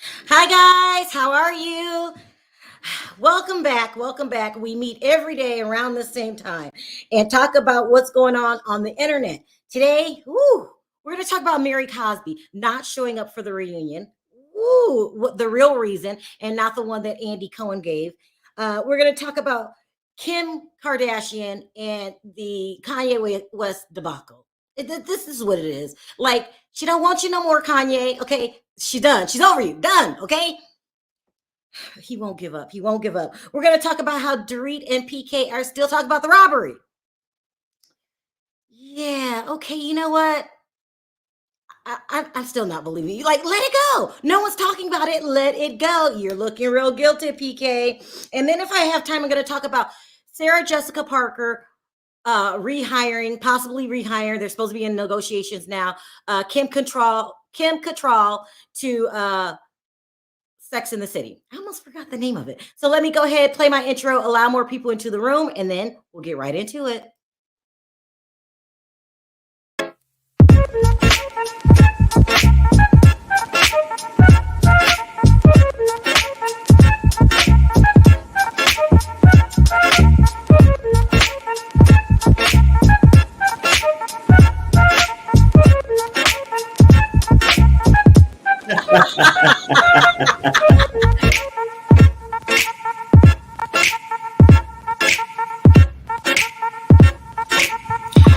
Hi, guys. How are you? Welcome back. Welcome back. We meet every day around the same time and talk about what's going on the internet. Today, we're going to talk about Mary Cosby not showing up for the reunion. What the real reason, and not the one that Andy Cohen gave. We're going to talk about Kim Kardashian and the Kanye West debacle. This is what it is. Like, she don't want you no more, Kanye. Okay, she's done. She's over you. Done. Okay, he won't give up. He won't give up. We're going to talk about how Dorit and PK are still talking about the robbery. Yeah, okay, you know what? I'm still not believing you. Like, let it go. No one's talking about it. Let it go. You're looking real guilty, PK. And then if I have time, I'm going to talk about Sarah Jessica Parker rehiring, possibly rehiring. They're supposed to be in negotiations now. Kim Cattrall to Sex in the City. I almost forgot the name of it. So let me go ahead, play my intro, allow more people into the room, and then we'll get right into it.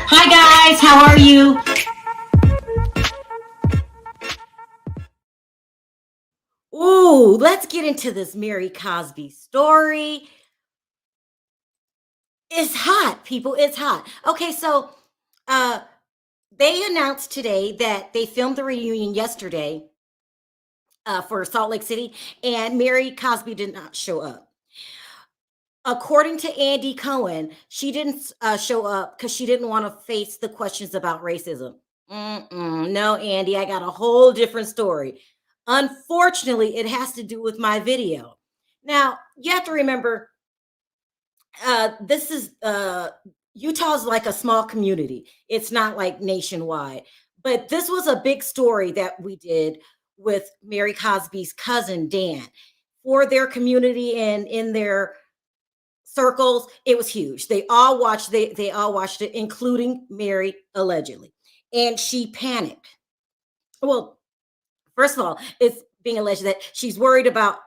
Hi, guys. How are you? Ooh, let's get into this Mary Cosby story. It's hot, people. It's hot. Okay, so uh they announced today that they filmed the reunion yesterday for Salt Lake City, and Mary Cosby did not show up. According to Andy Cohen, she didn't show up because she didn't want to face the questions about racism. No, Andy, I got a whole different story. Unfortunately, it has to do with my video. Now, you have to remember, this is Utah's like a small community. It's not like nationwide. But this was a big story that we did with Mary Cosby's cousin Dan for their community and in their circles. It was huge. They all watched it, including Mary allegedly. And she panicked. Well, first of all, it's being alleged that she's worried about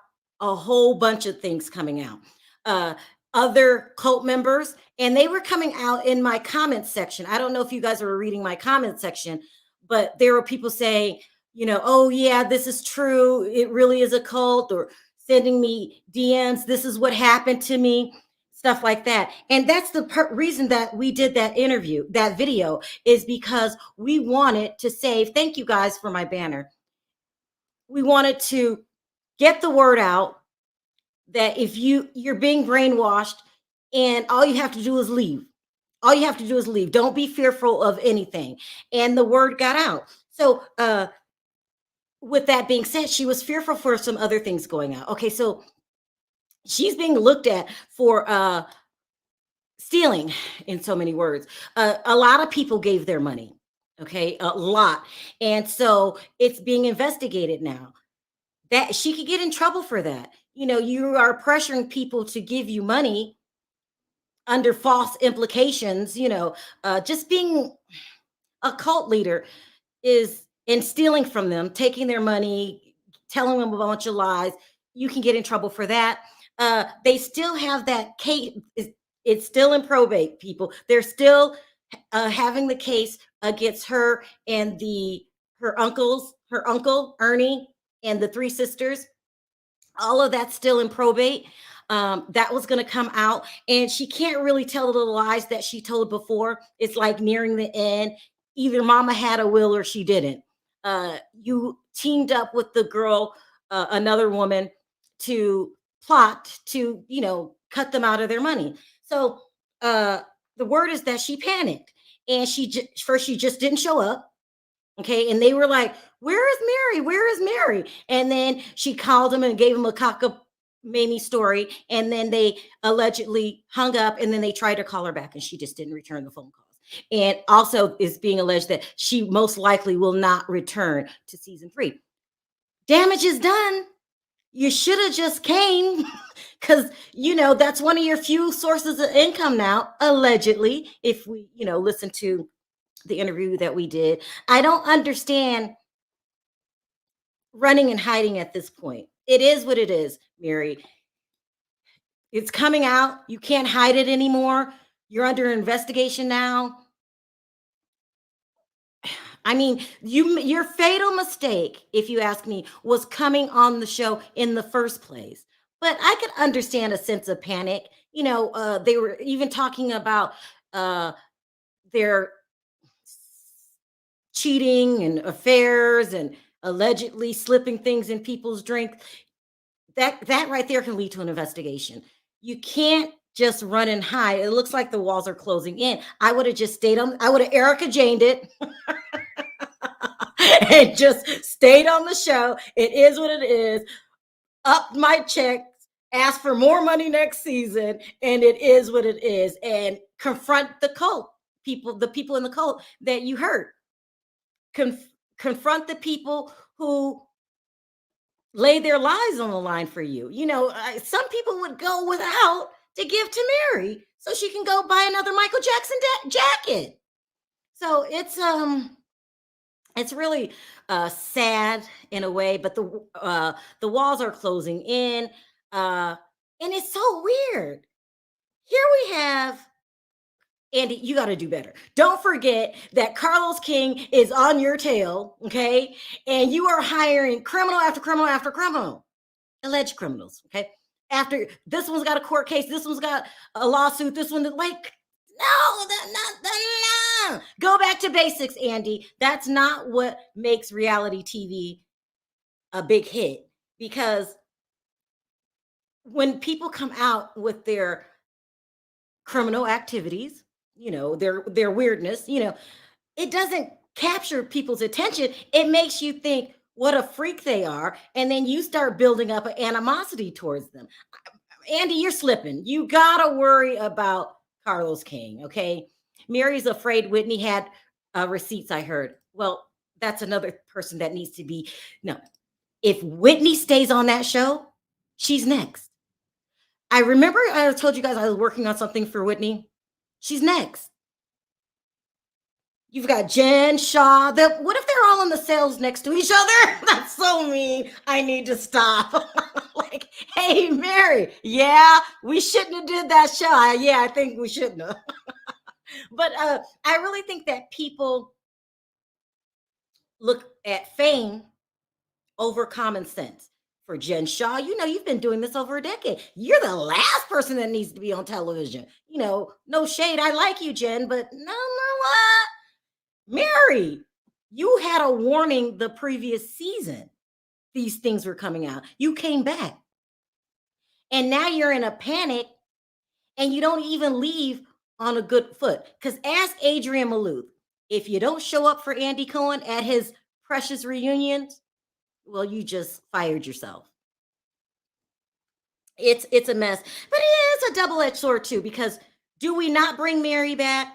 a whole bunch of things coming out. Uh, Other cult members, and they were coming out in my comment section. I don't know if you guys were reading my comment section, but there were people saying, oh yeah, this is true. It really is a cult, or sending me DMs. This is what happened to me, stuff like that. And that's the reason that we did that video, is because we wanted to save. Thank you guys for my banner. We wanted to get the word out that if you're being brainwashed, and all you have to do is leave. All you have to do is leave. Don't be fearful of anything. And the word got out. So with that being said, she was fearful for some other things going out. Okay, so she's being looked at for stealing, in so many words. A lot of people gave their money. Okay, a lot. And so it's being investigated now. That she could get in trouble for that. You are pressuring people to give you money under false implications. Just being a cult leader is and stealing from them, taking their money, telling them a bunch of lies. You can get in trouble for that. They still have that case. It's still in probate, people. They're still having the case against her and her uncle Ernie, and the three sisters. All of that's still in probate. That was going to come out, and she can't really tell the lies that she told before. It's like nearing the end. Either mama had a will or she didn't. You teamed up with the girl, another woman, to plot to, cut them out of their money. So the word is that she panicked, and first she just didn't show up. Okay. And they were like, "Where is Mary? Where is Mary?" And then she called him and gave him a cockamamie story. And then they allegedly hung up, and then they tried to call her back, and she just didn't return the phone calls. And also, it's being alleged that she most likely will not return to season 3. Damage is done. You should have just came because, that's one of your few sources of income now, allegedly, if we, listen to the interview that we did. I don't understand running and hiding at this point. It is what it is, Mary. It's coming out. You can't hide it anymore. You're under investigation now. I mean, your fatal mistake, if you ask me, was coming on the show in the first place. But I could understand a sense of panic. They were even talking about uh, their cheating and affairs and allegedly slipping things in people's drink. That right there can lead to an investigation. You can't just run and hide. It looks like the walls are closing in. I would have just stayed on. I would have Erica Janed it and just stayed on the show. It is what it is. Up my checks, ask for more money next season, and it is what it is. And confront the cult people, the people in the cult that you hurt. Confront the people who lay their lives on the line for you. Some people would go without to give to Mary so she can go buy another Michael Jackson jacket. So it's really sad in a way, but the walls are closing in, and it's so weird. Here we have Andy. You got to do better. Don't forget that Carlos King is on your tail, okay? And you are hiring criminal after criminal after criminal, alleged criminals, okay? After this one's got a court case, this one's got a lawsuit, this one, like, no, no. Go back to basics, Andy. That's not what makes reality TV a big hit. Because when people come out with their criminal activities, their weirdness, it doesn't capture people's attention. It makes you think what a freak they are, and then you start building up an animosity towards them. Andy, you're slipping. You gotta worry about Carlos King, okay? Mary's afraid Whitney had receipts, I heard. Well, that's another person that needs to be. No, if Whitney stays on that show, she's next. I remember I told you guys I was working on something for Whitney. She's next. You've got Jen, Shaw. What if they're all in the cells next to each other? That's so mean. I need to stop. Like, hey, Mary, yeah, we shouldn't have did that show. Yeah, I think we shouldn't have. But I really think that people look at fame over common sense. For Jen Shaw, you've been doing this over a decade. You're the last person that needs to be on television. No shade. I like you, Jen, but no, what? Mary, you had a warning the previous season. These things were coming out. You came back. And now you're in a panic and you don't even leave on a good foot. Because ask Adrian Malouf, if you don't show up for Andy Cohen at his precious reunions, well, you just fired yourself. It's a mess. But it is a double-edged sword too, because do we not bring Mary back?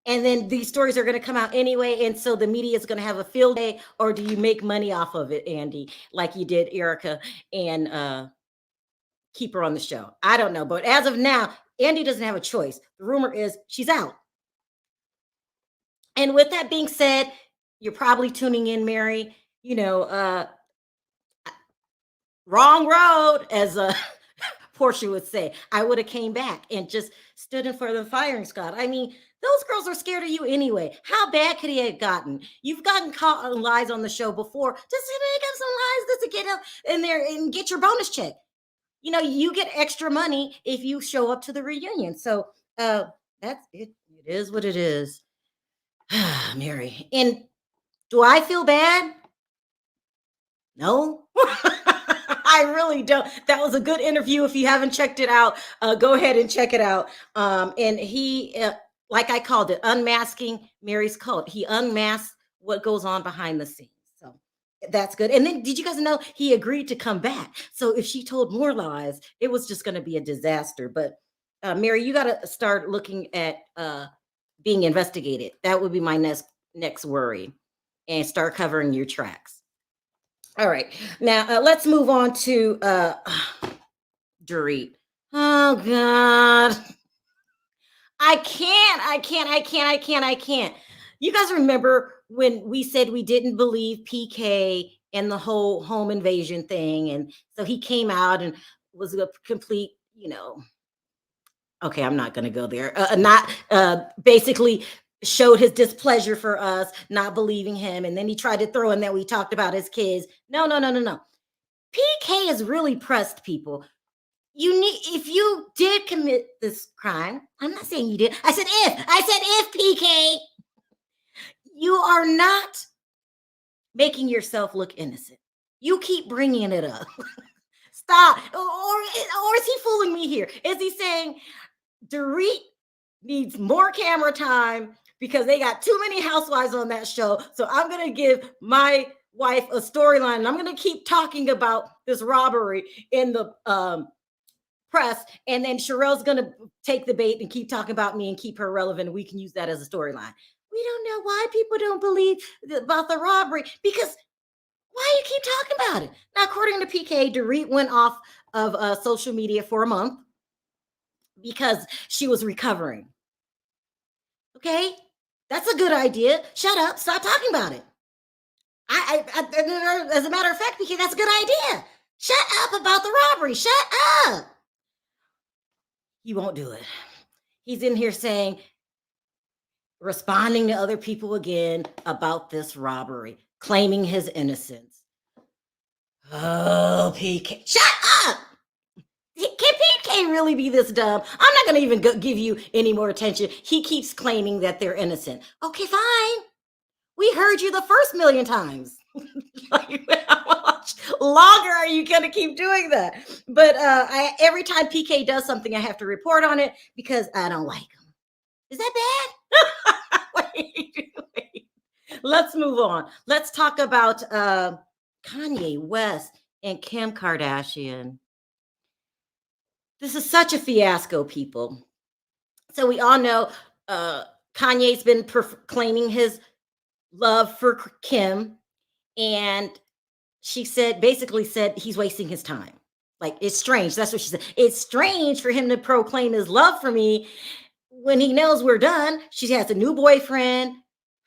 And then these stories are going to come out anyway. And so the media is going to have a field day, or do you make money off of it, Andy, like you did Erica, and keep her on the show? I don't know. But as of now, Andy doesn't have a choice. The rumor is she's out. And with that being said, you're probably tuning in, Mary, wrong road, as Portia would say. I would have came back and just stood in front of the firing squad. I mean, those girls are scared of you anyway. How bad could he have gotten? You've gotten caught on lies on the show before. Just make up some lies just to get up in there and get your bonus check. You get extra money if you show up to the reunion. So that's it. It is what it is. Mary. And do I feel bad? No. I really don't. That was a good interview. If you haven't checked it out, go ahead and check it out. And he, like I called it, unmasking Mary's cult. He unmasked what goes on behind the scenes. So that's good. And then did you guys know he agreed to come back? So if she told more lies, it was just going to be a disaster. But Mary, you got to start looking at being investigated. That would be my next worry, and start covering your tracks. All right. Now let's move on to Dorit. Oh God. I can't. You guys remember when we said we didn't believe PK and the whole home invasion thing? And so he came out and was a complete, okay, I'm not going to go there. Not basically showed his displeasure for us, not believing him. And then he tried to throw in that we talked about his kids. No, no, no, no, no. PK has really pressed people. You need, if you did commit this crime, I'm not saying you did. I said if PK, you are not making yourself look innocent. You keep bringing it up. Stop. Or is he fooling me here? Is he saying Dorit needs more camera time because they got too many housewives on that show? So I'm going to give my wife a storyline and I'm going to keep talking about this robbery in the press, and then Sharrell's gonna take the bait and keep talking about me and keep her relevant, and we can use that as a storyline. We don't know why people don't believe about the robbery because why you keep talking about it? Now, according to PK, Dorit went off of social media for a month because she was recovering. Okay, that's a good idea. Shut up. Stop talking about it. As a matter of fact, PK, that's a good idea. Shut up about the robbery. Shut up. He won't do it. He's in here saying, responding to other people again about this robbery, claiming his innocence. Oh, PK, shut up! Can PK really be this dumb? I'm not going to even give you any more attention. He keeps claiming that they're innocent. Okay, fine. We heard you the first million times. Like, how much longer are you going to keep doing that? But every time PK does something, I have to report on it because I don't like him. Is that bad? Wait. Let's move on. Let's talk about Kanye West and Kim Kardashian. This is such a fiasco, people. So we all know Kanye's been claiming his love for Kim, and she basically said he's wasting his time. Like, it's strange. That's what she said. It's strange for him to proclaim his love for me when he knows we're done. She has a new boyfriend.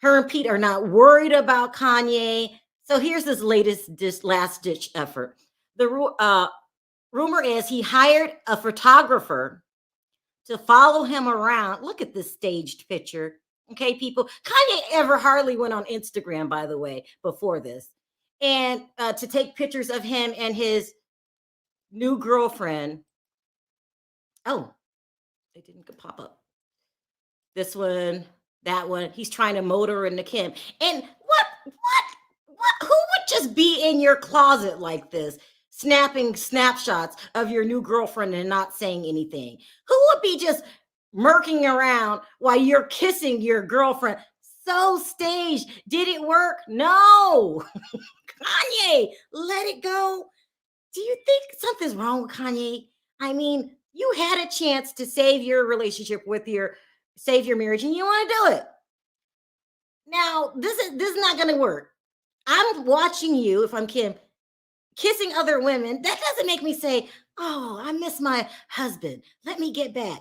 Her and Pete are not worried about Kanye. So here's this last ditch effort. The rumor is he hired a photographer to follow him around. Look at this staged picture. Okay, people. Kanye ever hardly went on Instagram, by the way, before this. And to take pictures of him and his new girlfriend. Oh, it didn't pop up. This one, that one. He's trying to motor into Kim. And who would just be in your closet like this, snapping snapshots of your new girlfriend and not saying anything? Who would be just murking around while you're kissing your girlfriend? So staged. Did it work? No. Kanye, let it go. Do you think something's wrong with Kanye? I mean, you had a chance to save your relationship save your marriage, and you want to do it. Now, this is not going to work. I'm watching you, if I'm Kim, kissing other women. That doesn't make me say, "Oh, I miss my husband. Let me get back."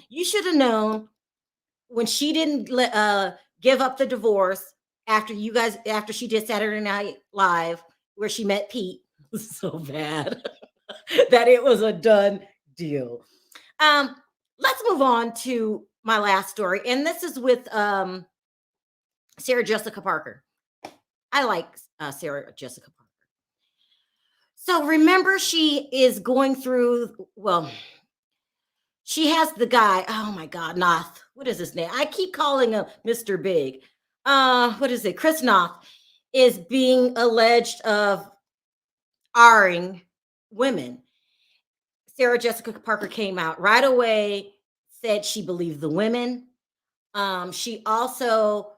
You should have known when she didn't give up the divorce after she did Saturday Night Live where she met Pete. So bad that it was a done deal. Let's move on to my last story, and this is with Sarah Jessica Parker. I like Sarah Jessica Parker. So remember, she is going through, well, she has the guy, oh my God, Noth. What is his name? I keep calling him Mr. Big. What is it? Chris Noth is being alleged of R-ing women. Sarah Jessica Parker came out right away, said she believed the women. She also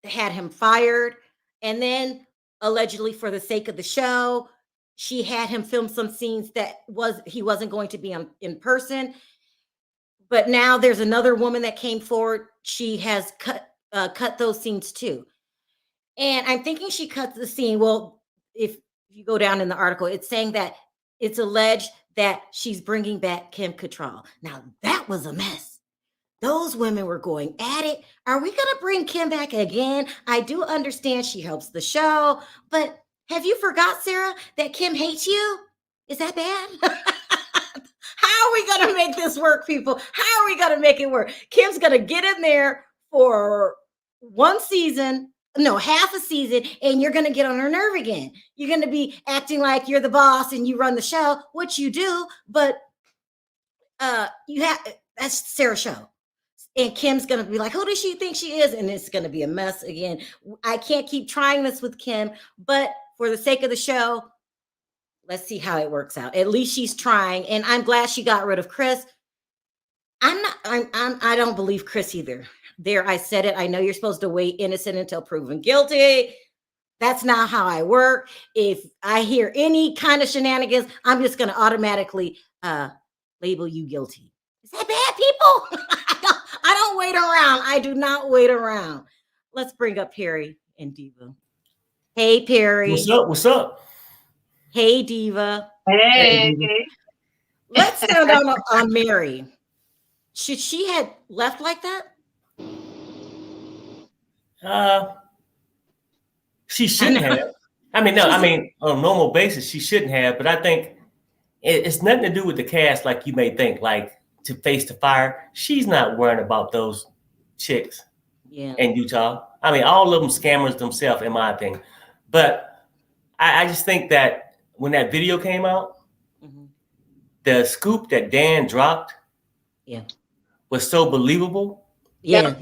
had him fired. And then allegedly for the sake of the show, she had him film some scenes that he wasn't going to be in person. But now there's another woman that came forward. She has cut those scenes too. And I'm thinking she cut the scene. Well, if you go down in the article, it's saying that it's alleged that she's bringing back Kim Cattrall. Now that was a mess. Those women were going at it. Are we going to bring Kim back again? I do understand she helps the show, but have you forgot, Sarah, that Kim hates you? Is that bad? How are we going to make this work, people? How are we going to make it work? Kim's going to get in there for one season, no, half a season, and you're going to get on her nerve again. You're going to be acting like you're the boss and you run the show, which you do, but that's Sarah's show. And Kim's going to be like, who does she think she is? And it's going to be a mess again. I can't keep trying this with Kim, but for the sake of the show, let's see how it works out. At least she's trying. And I'm glad she got rid of Chris. I don't believe Chris either. There, I said it. I know you're supposed to wait innocent until proven guilty. That's not how I work. If I hear any kind of shenanigans, I'm just going to automatically label you guilty. Is that bad, people? I don't wait around. I do not wait around. Let's bring up Perry and Diva. Hey, Perry. What's up? What's up? Hey, Diva. Hey. Let's stand on Mary. Should she have left like that? She shouldn't have. I mean, no, I mean, on a normal basis, she shouldn't have. But I think it's nothing to do with the cast like you may think, like to face the fire. She's not worrying about those chicks in Utah. I mean, all of them scammers themselves, in my opinion. But I just think that when that video came out, the scoop that Dan dropped was so believable. Yeah.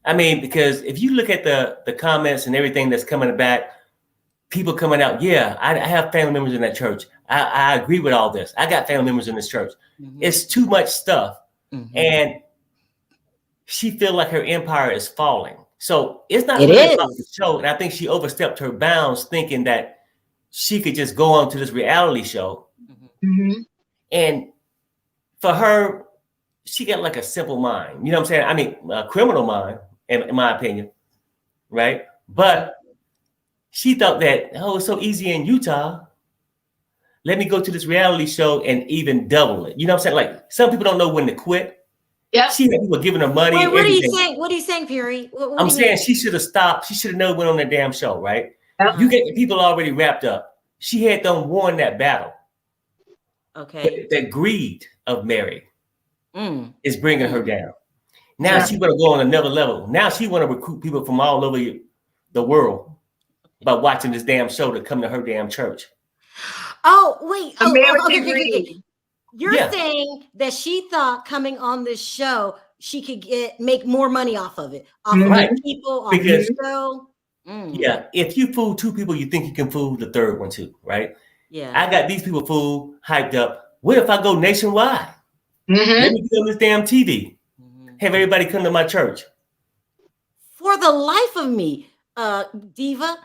I mean, because if you look at the comments and everything that's coming back, people coming out, I have family members in that church. I agree with all this. I got family members in this church. It's too much stuff. And she feels like her empire is falling. So it's not really about the show. And I think she overstepped her bounds thinking that she could just go on to this reality show. And for her, she got like a simple mind. You know what I'm saying? I mean, a criminal mind, in my opinion, right? But she thought that, it's so easy in Utah. Let me go to this reality show and even double it. You know what I'm saying? Like, some people don't know when to quit. Yeah. She had people giving her money. Wait, what are you saying? What are you saying, Perry? I'm saying she should have stopped. She should have never went on that damn show, right? You get the people already wrapped up. She had them won that battle. Okay. That greed of Mary is bringing her down. Now she want to go on another level. Now she want to recruit people from all over the world by watching this damn show to come to her damn church. Oh, wait. Okay. You're saying that she thought coming on this show, she could make more money off of it. Off of people, off the show. Yeah. If you fool two people, you think you can fool the third one too, right? Yeah. I got these people fooled, hyped up. What if I go nationwide? Let me get on this damn TV. Have everybody come to my church. For the life of me, Diva,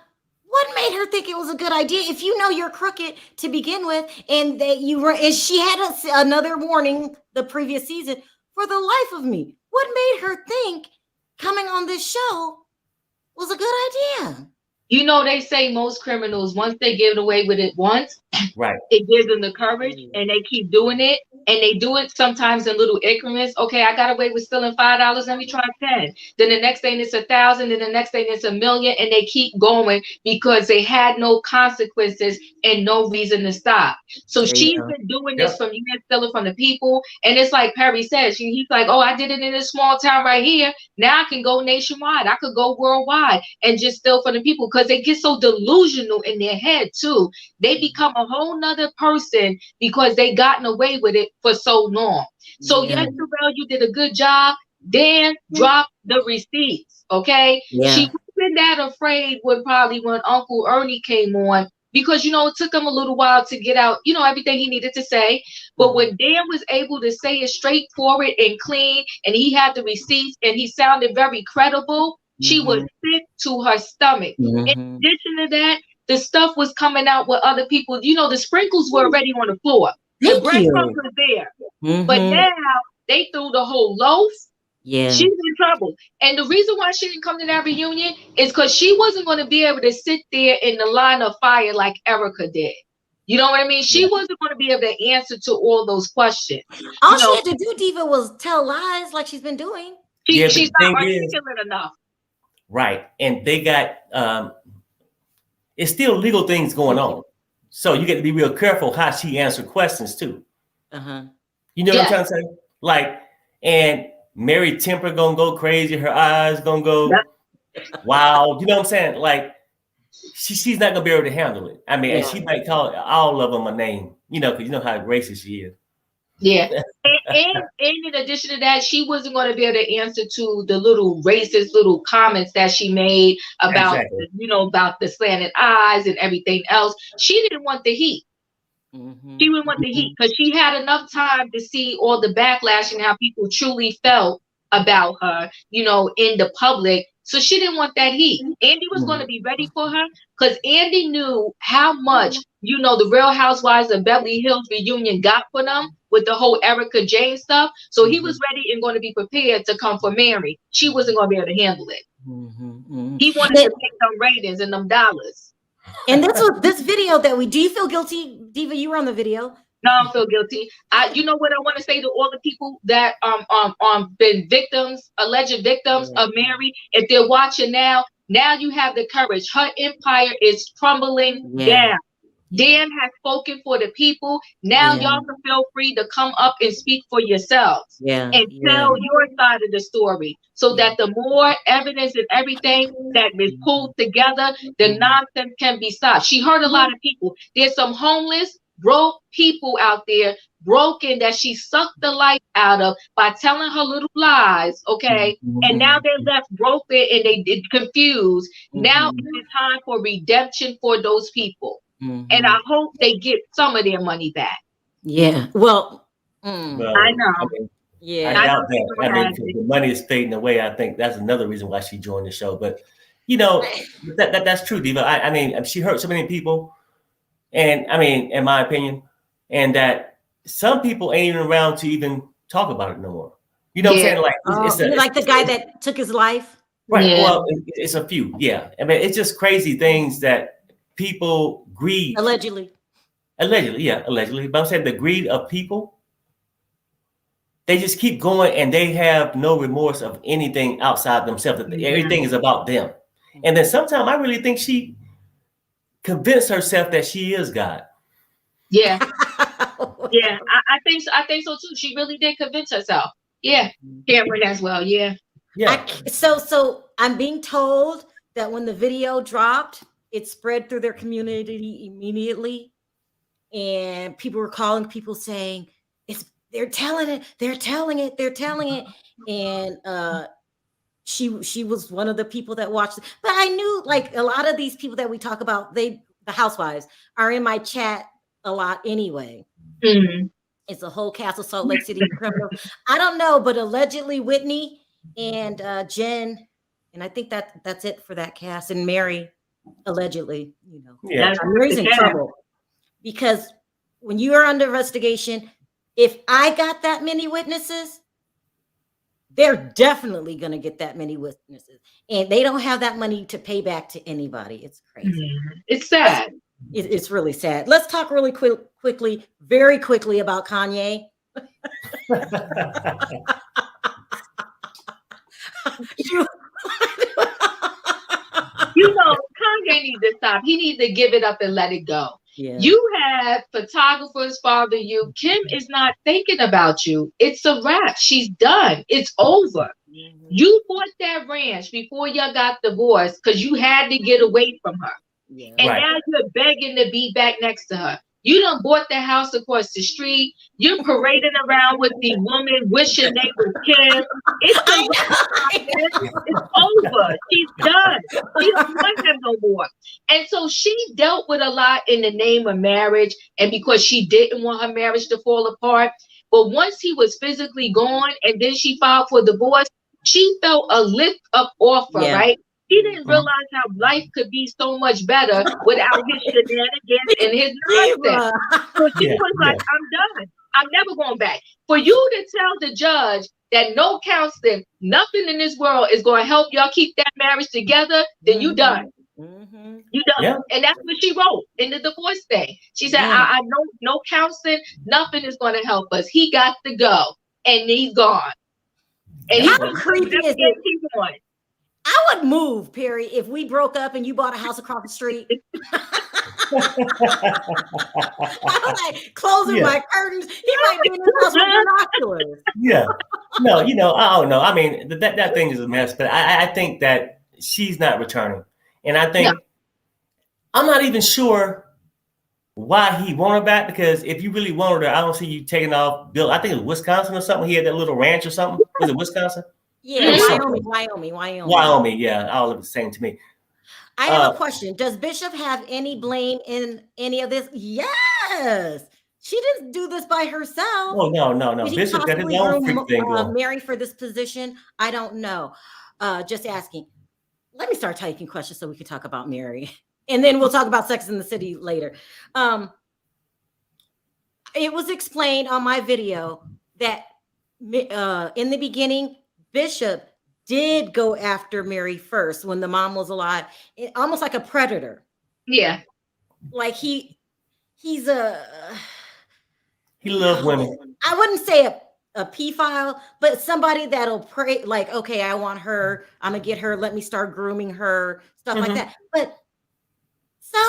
what made her think it was a good idea? If you know you're crooked to begin with, and that you were, and she had another warning the previous season. For the life of me, what made her think coming on this show was a good idea? You know, they say most criminals, once they get away with it once, it gives them the courage, and they keep doing it. And they do it sometimes in little increments. Okay, I got away with stealing $5. Let me try 10. Then the next thing it's 1,000. Then the next thing it's 1,000,000. And they keep going because they had no consequences and no reason to stop. So she's been doing this from years, stealing from the people. And it's like Perry said, he's like, I did it in this small town right here. Now I can go nationwide. I could go worldwide and just steal from the people, because they get so delusional in their head too. They become a whole nother person because they gotten away with it for so long. So yes, Sharrell, you did a good job. Dan dropped the receipts. Okay. She wasn't that afraid when Uncle Ernie came on, because it took him a little while to get out, everything he needed to say. But when Dan was able to say it straightforward and clean, and he had the receipts and he sounded very credible, she was sick to her stomach. In addition to that, the stuff was coming out with other people. The sprinkles were already on the floor. The breadcrumbs were there. But now they threw the whole loaf. Yeah. She's in trouble. And the reason why she didn't come to that reunion is because she wasn't going to be able to sit there in the line of fire like Erica did. You know what I mean? She wasn't going to be able to answer to all those questions. All she had to do, Diva, was tell lies like she's been doing. She's not articulate enough. Right. And they got, it's still legal things going on. So you get to be real careful how she answers questions too. Uh-huh. You know what I'm trying to say? Like, and Mary temper gonna go crazy. Her eyes gonna go wild. You know what I'm saying? Like, she's not gonna be able to handle it. I mean, and she might call all of them a name, you know, because you know how racist she is. Yeah. and in addition to that, she wasn't going to be able to answer to the little racist little comments that she made about, about the slanted eyes and everything else. She didn't want the heat. She didn't want the heat because she had enough time to see all the backlash and how people truly felt about her, in the public. So she didn't want that heat. Andy was going to be ready for her because Andy knew how much, the Real Housewives of Beverly Hills reunion got for them with the whole Erica Jane stuff. So he was ready and going to be prepared to come for Mary. She wasn't going to be able to handle it. He wanted to make them ratings and them dollars. And this video that do you feel guilty, Diva? You were on the video. No, I don't feel guilty. You know what I want to say to all the people that been alleged victims of Mary. If they're watching now you have the courage. Her empire is crumbling down. Dan has spoken for the people. Now y'all can feel free to come up and speak for yourselves and tell your side of the story, so that the more evidence and everything that is pulled together, the nonsense can be stopped. She hurt a lot of people. There's some homeless, broke people out there, broken, that she sucked the life out of by telling her little lies, okay? And now they're left broken and they confused. Now it's time for redemption for those people. And I hope they get some of their money back. Yeah. Well, I know. I doubt that. I mean, the money is fading away. I think that's another reason why she joined the show. But that's true, Diva. I mean, she hurt so many people. And I mean, in my opinion, and that some people ain't even around to even talk about it no more. You know what I'm saying? Like, it's like the guy that took his life. Right. Yeah. Well, it's a few. Yeah. I mean, it's just crazy things that people greed. Allegedly. Yeah, allegedly. But I'm saying the greed of people, they just keep going and they have no remorse of anything outside themselves. Everything is about them. And then sometimes I really think she convinced herself that she is God. Yeah. Yeah. I think so too. She really did convince herself. Yeah. Cameron as well. Yeah. Yeah. So I'm being told that when the video dropped, it spread through their community immediately, and people were calling people saying they're telling it, and she was one of the people that watched it. But I knew, like, a lot of these people that we talk about, the housewives are in my chat a lot anyway. It's a whole cast of Salt Lake City criminal. I don't know, but allegedly Whitney and Jen, and I think that's it for that cast, and Mary. Allegedly, Mary's in trouble because when you are under investigation, if I got that many witnesses, they're definitely going to get that many witnesses, and they don't have that money to pay back to anybody. It's crazy. It's sad. It's really sad. Let's talk really very quickly about Kanye. Kanye needs to stop. He needs to give it up and let it go. Yeah. You have photographers father you. Kim is not thinking about you. It's a wrap. She's done. It's over. You bought that ranch before y'all got divorced because you had to get away from her. Yeah. And now you're begging to be back next to her. You done bought the house across the street. You're parading around with the woman wishing they were Kim. It's over. She's done. She don't want him no more. And so she dealt with a lot in the name of marriage and because she didn't want her marriage to fall apart. But once he was physically gone and then she filed for divorce, she felt a lift up offer, right? He didn't realize how life could be so much better without his shenanigans and his nonsense. So she was like, I'm done. I'm never going back. For you to tell the judge that no counseling, nothing in this world is going to help y'all keep that marriage together, then you done. Mm-hmm. You done. Yeah. And that's what she wrote in the divorce thing. She said, Yeah. I know no counseling, nothing is going to help us. He got to go, and he's gone. And How creepy is it? He won. I would move, Perry, if we broke up and you bought a house across the street. I was like closing my curtains. He might be in his house with binoculars. Yeah. No, I don't know. I mean, that thing is a mess, but I think that she's not returning. And I think I'm not even sure why he wanted her back, because if you really wanted her, I don't see you taking off Bill. I think it was Wisconsin or something. He had that little ranch or something. Was it Wisconsin? Yeah, Wyoming. Yeah, all of the same to me. I have a question. Does Bishop have any blame in any of this? Yes. She didn't do this by herself. Oh, no. Did Bishop got his own freak thing going. Mary for this position? I don't know. Just asking. Let me start taking questions so we can talk about Mary. And then we'll talk about Sex in the City later. It was explained on my video that in the beginning, Bishop did go after Mary first when the mom was alive, almost like a predator. Yeah. Like he loves women. I wouldn't say a pedophile, but somebody that'll pray like, okay, I want her, I'm gonna get her, let me start grooming her, stuff like that. But so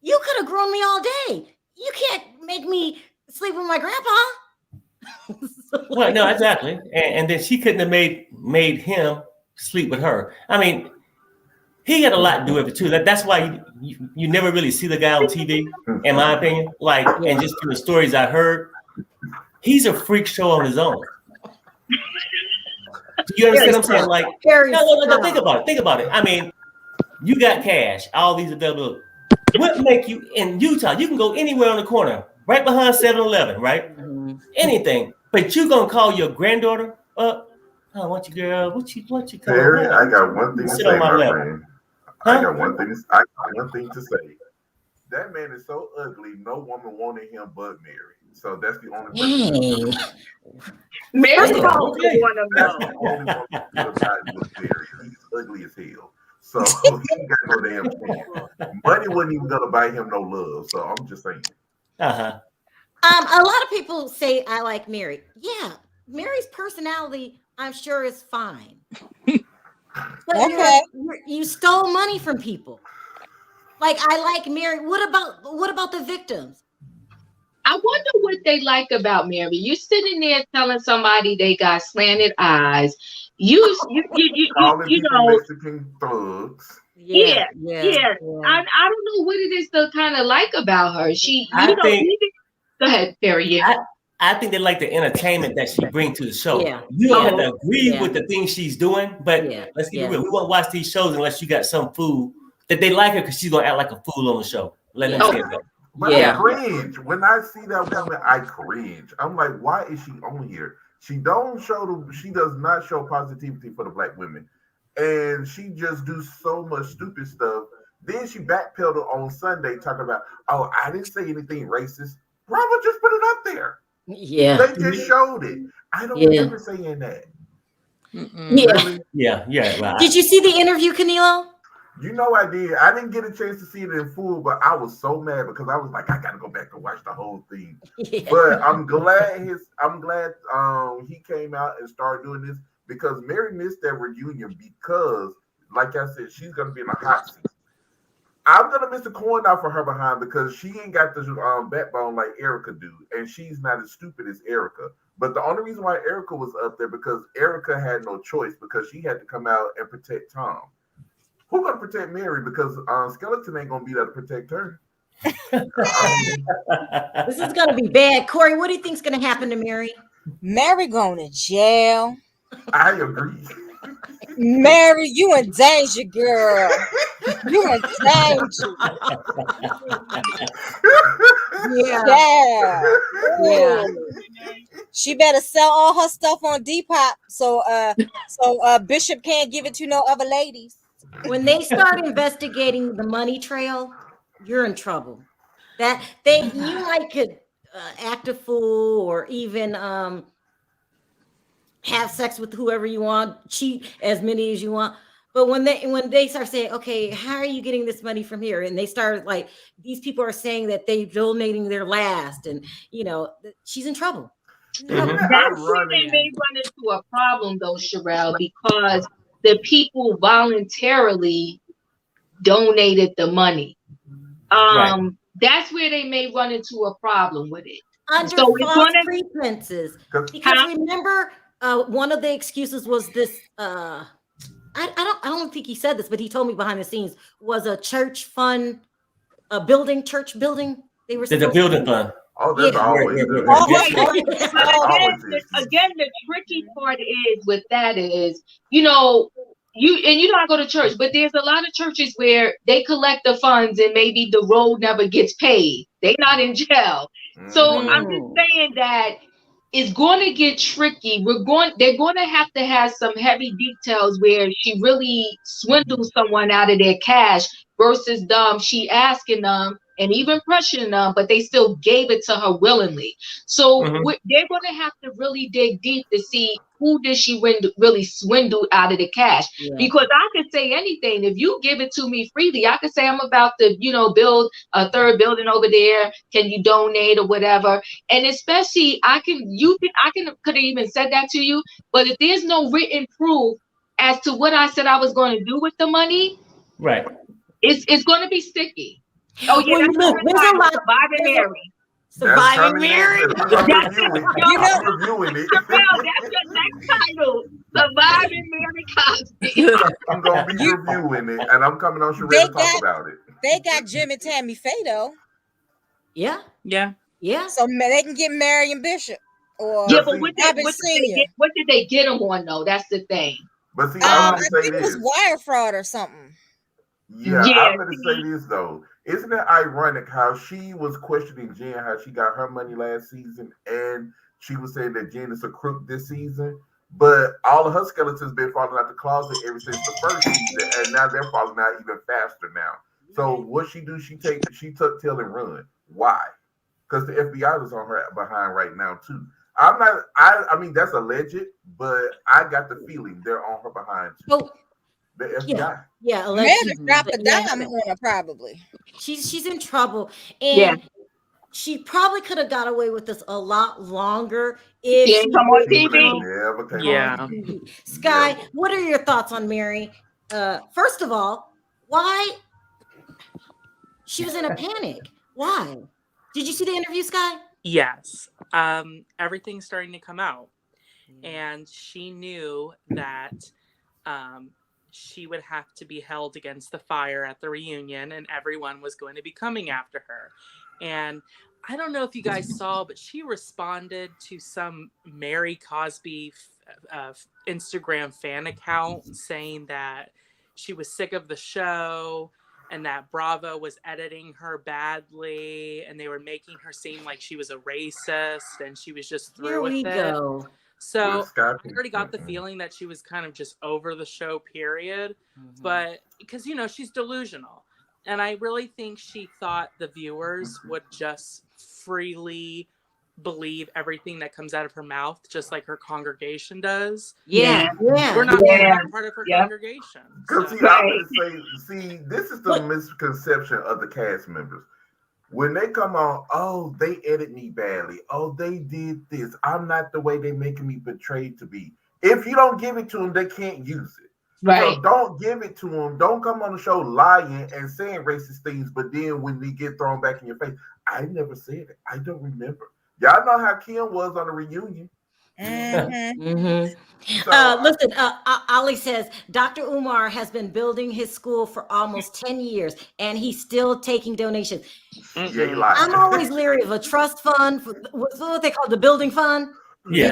you could have groomed me all day. You can't make me sleep with my grandpa. Well, no, exactly. And then she couldn't have made him sleep with her. I mean, he had a lot to do with it too. That's why you never really see the guy on TV, in my opinion. Like, and just through the stories I heard, he's a freak show on his own. Do you understand what I'm saying? Like, no, think about it. I mean, you got cash, all these available. What make you in Utah? You can go anywhere on the corner, right behind 7-Eleven, right? Anything. But you gonna call your granddaughter up? Oh, what you girl? What you call Perry, I got one thing to say, my friend. I got one thing to say. That man is so ugly, no woman wanted him but Mary. So that's the only person. Mary's one of them. He's ugly as hell. So he ain't got no damn chance. Money wasn't even gonna buy him no love. So I'm just saying. A lot of people say I like Mary. Yeah, Mary's personality, I'm sure, is fine. But you stole money from people. Like, I like Mary. What about the victims? I wonder what they like about Mary. You sitting there telling somebody they got slanted eyes. You know, Mexican thugs. Yeah. I don't know what it is to kind of like about her. Go ahead, Perry. Yeah. I think they like the entertainment that she brings to the show. Yeah. You don't have to agree with the things she's doing, but let's get real. We won't watch these shows unless you got some fool that they like her because she's gonna act like a fool on the show. Let them get that. But I cringe when I see that woman. I cringe. I'm like, why is she on here? She does not show positivity for the black women, and she just do so much stupid stuff. Then she backpedaled on Sunday talking about, oh, I didn't say anything racist. Bravo just put it up there. Yeah, they just showed it. I don't remember saying that. Really? Yeah. Right. Did you see the interview, Canelo? You know I did. I didn't get a chance to see it in full, but I was so mad because I was like, I gotta go back and watch the whole thing. Yeah. But I'm glad he came out and started doing this, because Mary missed that reunion because, like I said, she's gonna be in a hot seat. I'm gonna miss the coin out for her behind because she ain't got the backbone like Erica do, and she's not as stupid as Erica. But the only reason why Erica was up there because Erica had no choice because she had to come out and protect Tom. Who's gonna protect Mary? Because Skeleton ain't gonna be there to protect her. This is gonna be bad. Corey, what do you think's gonna happen to Mary? Mary going to jail. I agree. Mary, you in danger, girl. You in danger. Yeah. She better sell all her stuff on Depop so Bishop can't give it to no other ladies. When they start investigating the money trail, you're in trouble. That you might could act a fool or even have sex with whoever you want, cheat as many as you want. But when they start saying, okay, how are you getting this money from here? And they start like, these people are saying that they're donating their last, and she's in trouble. That's where they may run into a problem though, Sharrell, because the people voluntarily donated the money. That's where they may run into a problem with it. Under false pretenses. Because remember, one of the excuses was this, I don't think he said this, but he told me behind the scenes, was a church fund, church building. They were There's a building fund. Oh, that's always good. Again, the tricky part is with that is, I go to church, but there's a lot of churches where they collect the funds and maybe the road never gets paid. They're not in jail. So I'm just saying that it's going to get tricky. They're going to have some heavy details where she really swindled someone out of their cash versus she asking them and even pressuring them, but they still gave it to her willingly. So they're going to have to really dig deep to see who did she really swindle out of the cash. Yeah. Because I could say anything. If you give it to me freely, I could say I'm about to, build a third building over there. Can you donate or whatever? And especially I could have even said that to you. But if there's no written proof as to what I said I was going to do with the money, right? It's going to be sticky. Oh yeah, there's a lot. Surviving Mary. Surviving Mary. I'm reviewing it. That's your next title. Surviving Mary Cosby. I'm gonna be reviewing it, and I'm coming on Sharrell to talk about it. They got Jim and Tammy Faye though. Yeah. So they can get Mary and Bishop. Or but what did they get them on though? That's the thing. But see, I'm gonna say this. It was wire fraud or something. Yeah, I'm gonna say this though. Isn't it ironic how she was questioning Jen, how she got her money last season, and she was saying that Jen is a crook this season, but all of her skeletons been falling out the closet ever since the first season, and now they're falling out even faster now. So what she do? She tuck tail and run. Why? Because the FBI was on her behind right now too. I mean that's alleged, but I got the feeling they're on her behind too. Oh. The FBI. Yeah, allegedly. Drop a dime on her probably. She's in trouble, and she probably could have got away with this a lot longer if she come on TV. Yeah. Sky, what are your thoughts on Mary? First of all, why she was in a panic? Why? Did you see the interview, Sky? Yes. Everything's starting to come out, and she knew that she would have to be held against the fire at the reunion, and everyone was going to be coming after her. And I don't know if you guys saw, but she responded to some Mary Cosby Instagram fan account saying that she was sick of the show and that Bravo was editing her badly and they were making her seem like she was a racist and she was just through with it. So I already got the feeling that she was kind of just over the show, period. But because, she's delusional. And I really think she thought the viewers would just freely believe everything that comes out of her mouth, just like her congregation does. Yeah. We're not part of her congregation. Because see, this is the misconception of the cast members. When they come on, they edit me badly. They did this. I'm not the way they making me portrayed to be. If you don't give it to them, they can't use it. Right. So don't give it to them. Don't come on the show lying and saying racist things, but then when they get thrown back in your face, I never said it. I don't remember. Y'all know how Kim was on the reunion. Listen, Ali says Dr. Umar has been building his school for almost 10 years and he's still taking donations. I'm always leery of a trust fund for what they call the building fund. Yeah.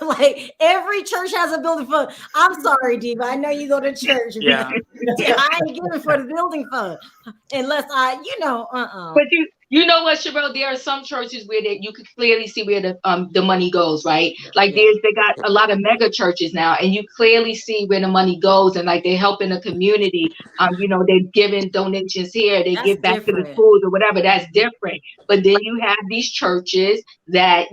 Like every church has a building fund. I'm sorry, Diva. I know you go to church. Yeah. I ain't giving for the building fund unless But You know what, Sharrell? There are some churches where you can clearly see where the money goes, right? Like they got a lot of mega churches now, and you clearly see where the money goes, and like they're helping the community. They're giving donations here, they give back to the schools or whatever. That's different. But then you have these churches that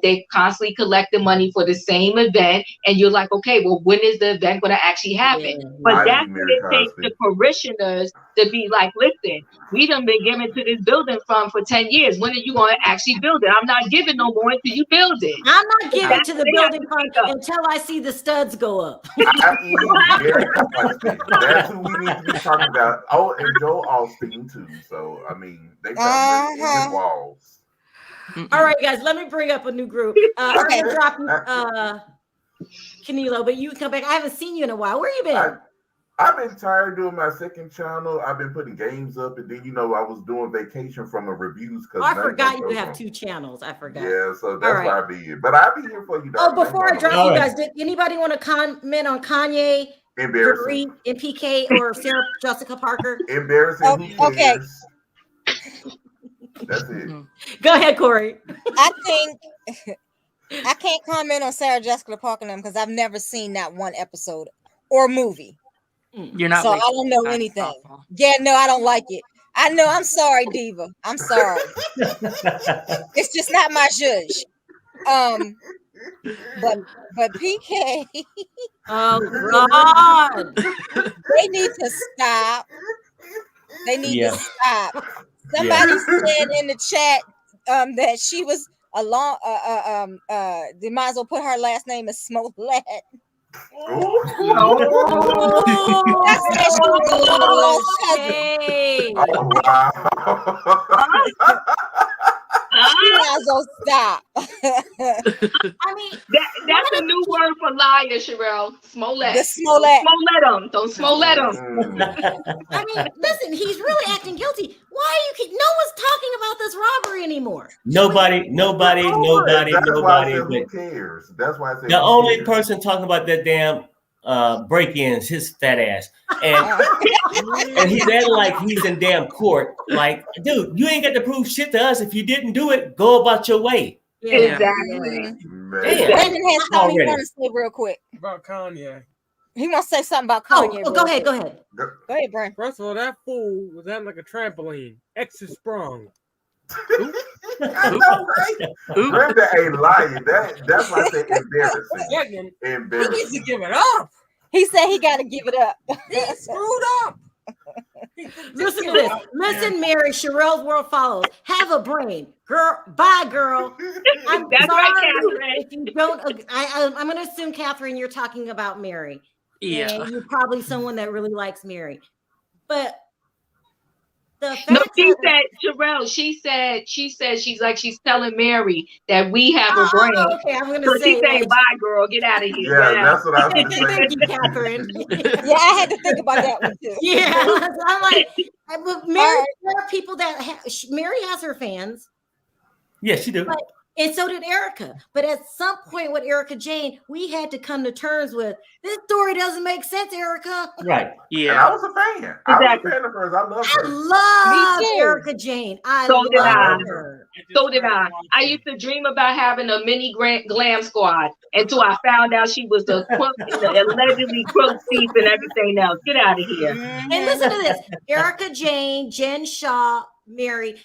they constantly collect the money for the same event, and you're like, okay, well, when is the event going to actually happen? But that's when it takes the parishioners to be like, listen, we done been given to this building for 10 years. When are you going to actually build it? I'm not giving no more until you build it. I'm not giving to the building fund until I see the studs go up. That's who we need to be talking about. Oh, and Joel Osteen too. So I mean, they got big walls. All right, guys, let me bring up a new group. I'm gonna drop you, Canelo, but you can come back. I haven't seen you in a while. Where you been? I've been tired doing my second channel. I've been putting games up, and then I was doing vacation from the reviews. I forgot you have 2 channels. I forgot. Yeah, so that's why I be here. But I'll be here for you. Oh, before I drop you guys, did anybody want to comment on Kanye, embarrassing, and PK, or Sarah Jessica Parker? Embarrassing. Okay. That's it. Go ahead, Corey. I think I can't comment on Sarah Jessica Parker because I've never seen that one episode or movie. You're not. So I don't know anything. Yeah, no, I don't like it. I know. I'm sorry, Diva. I'm sorry. It's just not my judge. But PK. Oh God. They need to stop. They need to stop. Somebody said in the chat that she was along. They might as well put her last name as Smollett. You might as well stop. I mean, that's a new word for liar, Sharrell. Smollett. The Smollett. Smollett them. Don't Smollett them. I mean, listen, he's really acting guilty. Why no one's talking about this robbery anymore? Nobody. Who cares? That's why I said the only person talking about that damn break-ins, his fat ass, and he's acting like he's in damn court. Like, dude, you ain't got to prove shit to us. If you didn't do it, go about your way. Exactly. Brandon has something he want to say real quick about Kanye. He wants to say something about Kanye. Go ahead, Go ahead, Brian. First of all, that fool was at like a trampoline. Exit sprung. Brenda ain't lying. That's why I said embarrassing. He needs to give it up. He said he got to give it up. He's screwed up. Listen to this. Listen, Mary. Sharrell's world follows. Have a brain, girl. Bye, girl. I'm sorry if you don't. I'm going to assume, Catherine, you're talking about Mary. Yeah, and you're probably someone that really likes Mary, but. She said, Sharrell, she said she's telling Mary that we have a brain. Okay, I'm gonna say she's saying, bye, girl, get out of here. Yeah, that's what I was going to say. Thank you, Catherine. Yeah, I had to think about that one too. Yeah, I'm like, Mary, there are people that Mary has her fans. Yes, she do. And so did Erica. But at some point with Erica Jane, we had to come to terms with this story doesn't make sense, Erica. Right. Yeah. And I was a fan. I was a fan of hers. I love her. I love Erica Jane. So did I. I used to dream about having a mini glam squad until I found out she was the allegedly crook thief and everything else. Get out of here. And listen to this. Erica Jane, Jen Shaw, Mary,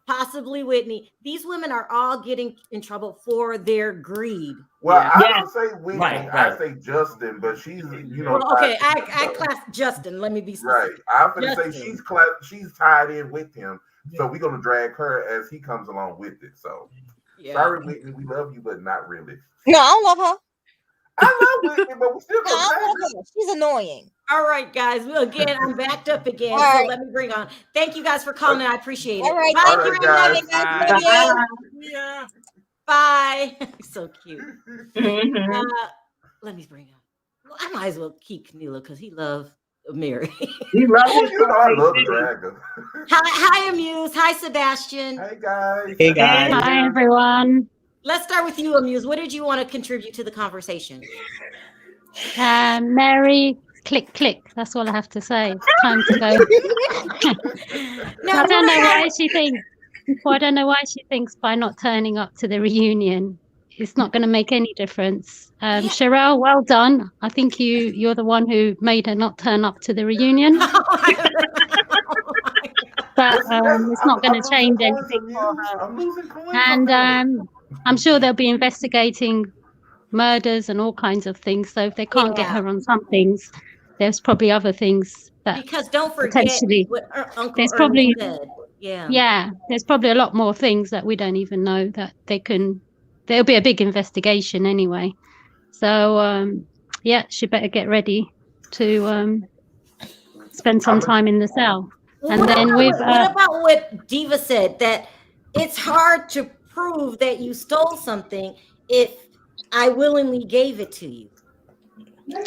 possibly Whitney. These women are all getting in trouble for their greed. Well, I don't say Whitney. Right. I say Justin, but she's, okay, I class Justin. Let me be specific. Right. I'm going to say she's tied in with him, so we're going to drag her as he comes along with it. So, sorry, Whitney, we love you, but not really. No, I don't love her. I love Whitney, but we still love her. She's annoying. All right, guys. Well, again, I'm backed up again. So let me bring on. Thank you guys for calling. I appreciate it. All right. Bye, guys. Yeah. Bye. So cute. Let me bring on. Well, I might as well keep Canelo because he loves Mary. He loves his I love the dragon. Hi, Amuse. Hi, Sebastian. Hey, guys. Hey, guys. Hi, everyone. Let's start with you, Amuse. What did you want to contribute to the conversation? Mary, click. That's all I have to say. It's time to go. I don't know why she thinks Well, I don't know why she thinks by not turning up to the reunion, it's not going to make any difference. Sharrell, well done. I think you're the one who made her not turn up to the reunion. But it's not going to change anything for her. I'm losing coins. And I'm sure they'll be investigating murders and all kinds of things. So if they can't get her on some things, there's probably other things that because don't forget potentially what Uncle there's probably said. There's probably a lot more things that we don't even know that there'll be a big investigation anyway. So she better get ready to spend some time in the cell. And what then about what Diva said, that it's hard to prove that you stole something if I willingly gave it to you?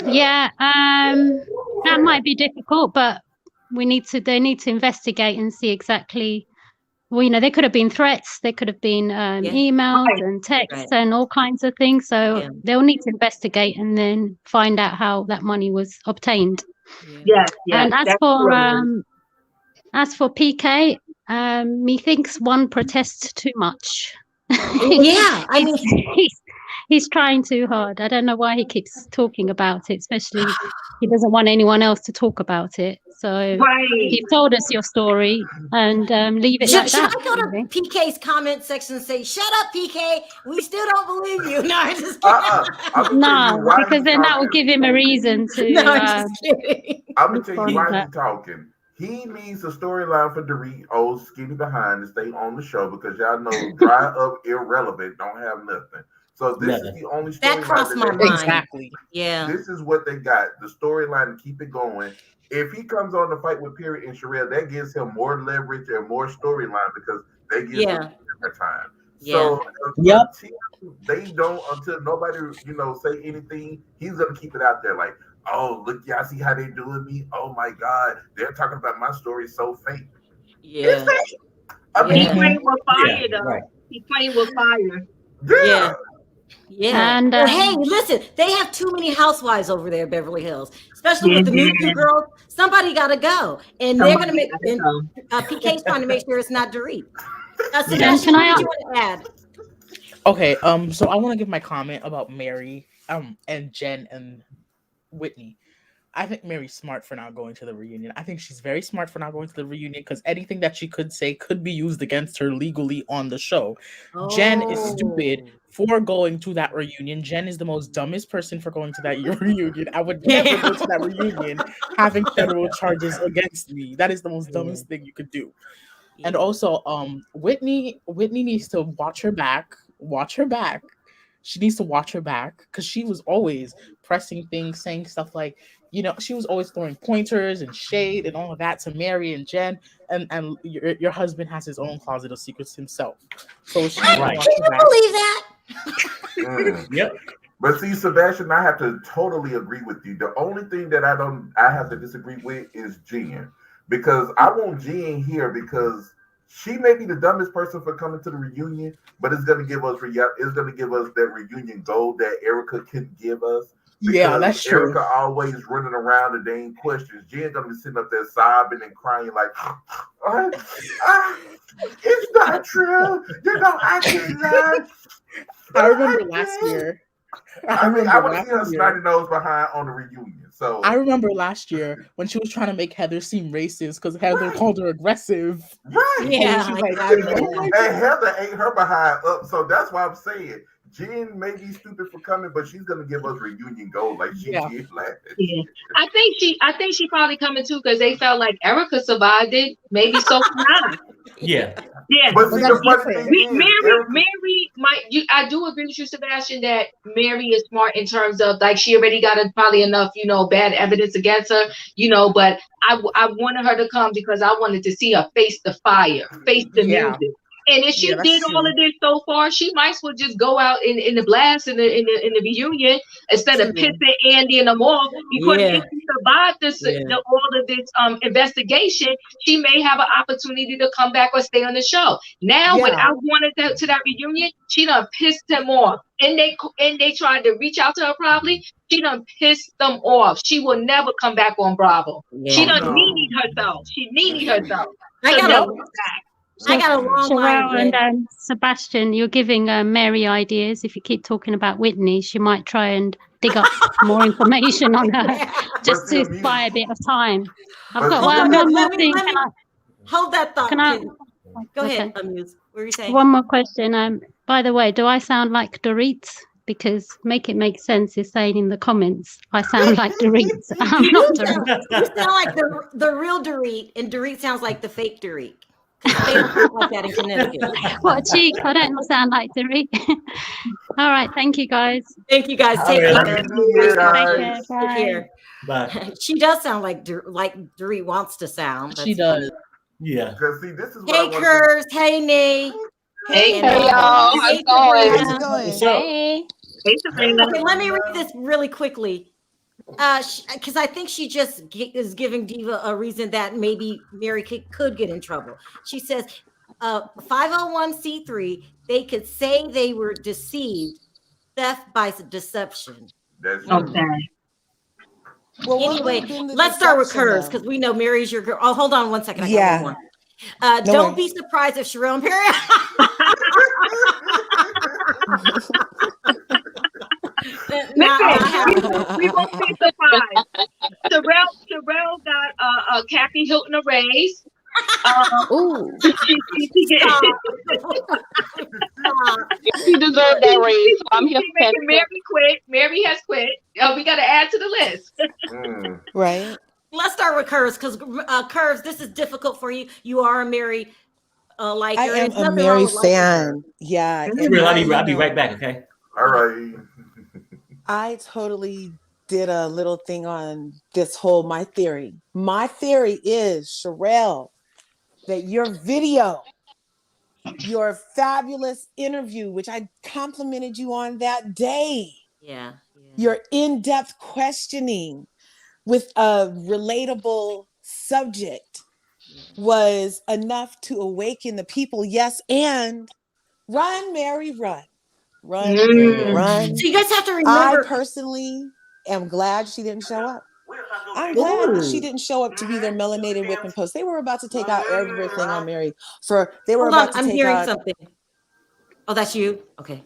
Yeah, that might be difficult, but they need to investigate and see exactly. Well, there could have been threats, there could have been emails and texts and all kinds of things. So they'll need to investigate and then find out how that money was obtained. And as for PK, methinks one protests too much. He's trying too hard. I don't know why he keeps talking about it, especially he doesn't want anyone else to talk about it. So you've told us your story and leave it like that. Should I go to PK's comment section and say, "Shut up, PK, we still don't believe you"? No, I'm just kidding. No, because then that will give him a reason to. No, I'm just kidding. I'm gonna tell you why he's talking. He needs a storyline for Dorit, old skinny behind, to stay on the show because y'all know dry up, irrelevant, don't have nothing. So this is the only storyline that crossed my mind. Exactly. Yeah. This is what they got. The storyline to keep it going. If he comes on the fight with Perry and Sharrell, that gives him more leverage and more storyline because they give him more time. So until nobody, say anything, he's gonna keep it out there like, oh, look, y'all see how they doing me? Oh my God, they're talking about my story so fake. Yeah. He's playing with fire though. Right. He's playing with fire. Yeah. And hey, listen, they have too many housewives over there, Beverly Hills, especially with the new two girls. Somebody got to go, and they're going to make. PK's trying to make sure it's not Dorit. Sebastian, what do you want to add? Okay, so I want to give my comment about Mary, and Jen and Whitney. I think Mary's smart for not going to the reunion. I think she's very smart for not going to the reunion because anything that she could say could be used against her legally on the show. Jen is stupid for going to that reunion. Jen is the most dumbest person for going to that reunion. I would never go to that reunion having federal charges against me. That is the most dumbest thing you could do. And also, Whitney needs to watch her back. She needs to watch her back because she was always pressing things, saying stuff like, she was always throwing pointers and shade and all of that to Mary and Jen. And your husband has his own closet of secrets himself. So she can you believe that? Yep. But see, Sebastian, I have to totally agree with you. The only thing that I have to disagree with is Jen. Because I want Jen here because she may be the dumbest person for coming to the reunion, but it's gonna give us that reunion gold that Erica couldn't give us. Yeah, that's true. Erica always running around and dang questions. Jen's gonna be sitting up there sobbing and crying like, it's not true. I can't lie. I remember last year. I want to see her snotty nose behind on the reunion. So I remember last year when she was trying to make Heather seem racist because Heather called her aggressive. Right. Yeah. And Heather ate her behind up. So that's why I'm saying Jen may be stupid for coming, but she's gonna give us reunion gold like she did last year. I think she probably coming too because they felt like Erica survived it. Maybe so not. Yeah. But see, the funny thing is, Mary, I do agree with you, Sebastian, that Mary is smart in terms of like she already got probably enough, bad evidence against her, but I wanted her to come because I wanted to see her face the fire, face the music. And if she did all of this so far, she might as well just go out in the blast in the reunion instead of pissing Andy and them off. Because if she survived all of this investigation, she may have an opportunity to come back or stay on the show. Now, without going to that reunion, she done pissed them off. And they tried to reach out to her probably. She done pissed them off. She will never come back on Bravo. She done needed herself. She needed herself. I got a long line. Sharrell and Sebastian, you're giving Mary ideas. If you keep talking about Whitney, she might try and dig up more information on her just to buy a bit of time. I've got one more thing. Hold that thought. Go ahead, Okay. Amuse. What were you saying? One more question. By the way, do I sound like Dorit? Because make sense is saying in the comments, I sound like Dorit. I'm not Dorit. You sound like the real Dorit, and Dorit sounds like the fake Dorit. They don't talk like that in Connecticut. What a cheek. I don't sound like Dorit. All right. Thank you, guys. Thank you, guys. Take care. Take care. Bye. Bye. She does sound like Dorit wants to sound. She does. Funny. Yeah. See, this is hey, Kurz. Hey, Nee. Hey, y'all. How's it going? How's it going? Hey. Hey, Sabrina. Okay, let me read this really quickly. Because I think she just is giving Diva a reason that maybe Mary could get in trouble. She says, 501c3, they could say they were deceived, theft by deception. Okay. Well, anyway, let's start with Kurz because we know Mary's your girl. Oh, hold on one second. I got one more. Don't be surprised if Sharrell and Perry. We won't be surprised. Sharrell got a Kathy Hilton a raise. Ooh. She deserved that raise. So I'm here for Mary quit. Mary has quit. We got to add to the list. Right. Let's start with Kurz because Kurz, this is difficult for you. You are a Mary liker. I am a Mary fan. Yeah. I'll be right back. Okay. All right. I totally did a little thing on this whole my theory. My theory is, Sharrell, that your video, your fabulous interview, which I complimented you on that day, your in-depth questioning with a relatable subject was enough to awaken the people. Yes, and run, Mary, run. Run, Mary, run. So you guys have to remember. I personally am glad she didn't show up. I'm glad that she didn't show up to be their melanated whipping post. They were about to take out everything on Mary. I'm hearing something. Oh, that's you? Okay.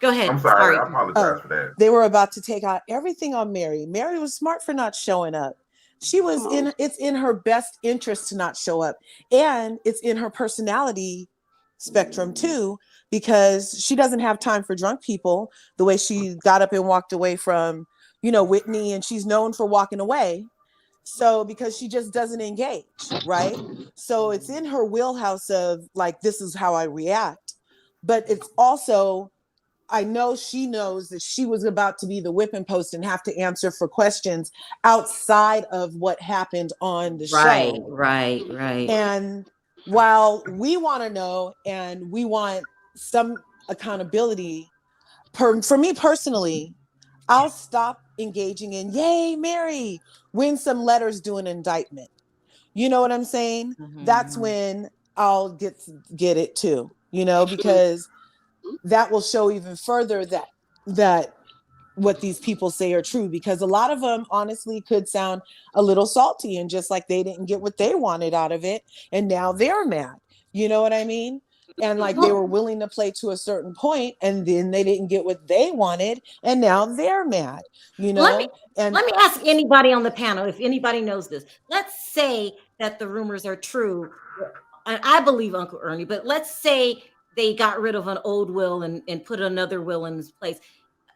Go ahead. I'm sorry. I apologize for that. They were about to take out everything on Mary. Mary was smart for not showing up. It's in her best interest to not show up. And it's in her personality spectrum too, because she doesn't have time for drunk people the way she got up and walked away from, Whitney, and she's known for walking away. So because she just doesn't engage, right? So it's in her wheelhouse of like, this is how I react. But it's also, I know she knows that she was about to be the whipping post and have to answer for questions outside of what happened on the show. Right. And while we want to know and we want some accountability, for me personally, I'll stop engaging in yay, Mary, when some letters do an indictment. You know what I'm saying? That's when I'll get it too, because that will show even further that what these people say are true, because a lot of them honestly could sound a little salty and just like they didn't get what they wanted out of it. And now they're mad. You know what I mean? And like they were willing to play to a certain point and then they didn't get what they wanted. And now they're mad, Let me ask anybody on the panel, if anybody knows this. Let's say that the rumors are true. I believe Uncle Ernie, but let's say they got rid of an old will and put another will in its place.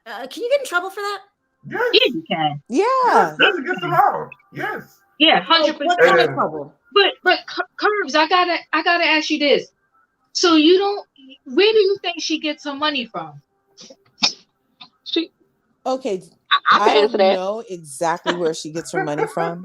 Can you get in trouble for that? Yes. Yeah, you can. Yeah. That's against the law. Yes. Yeah, 100%. What kind of trouble? But Curves, I gotta ask you this. So where do you think she gets her money from? Okay, I don't know exactly where she gets her money from.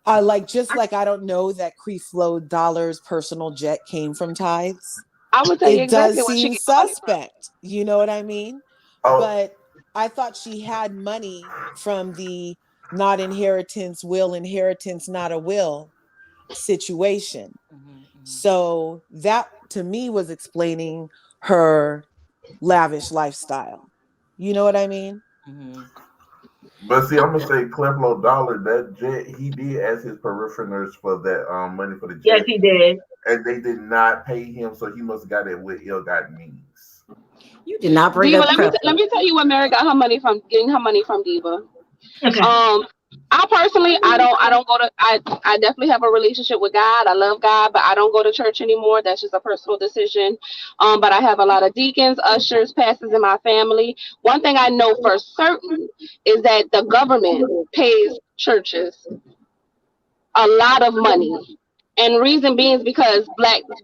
I don't know that Creflo Dollar's personal jet came from tithes. I would say it does seem suspect. You know what I mean? Oh. But I thought she had money from the not inheritance, will inheritance, not a will situation. So that to me was explaining her lavish lifestyle. You know what I mean? But see, I'm gonna say Creflo Dollar, that jet, he did ask his parishioners for that money for the jet. Yes, he did. And they did not pay him, so he must have got it with ill-gotten means. You did not bring Diva, up let me tell you where Mary got her money from. Getting her money from Diva. Okay. I personally, I don't go to. I definitely have a relationship with God. I love God, but I don't go to church anymore. That's just a personal decision. But I have a lot of deacons, ushers, pastors in my family. One thing I know for certain is that the government pays churches a lot of money. And reason being is because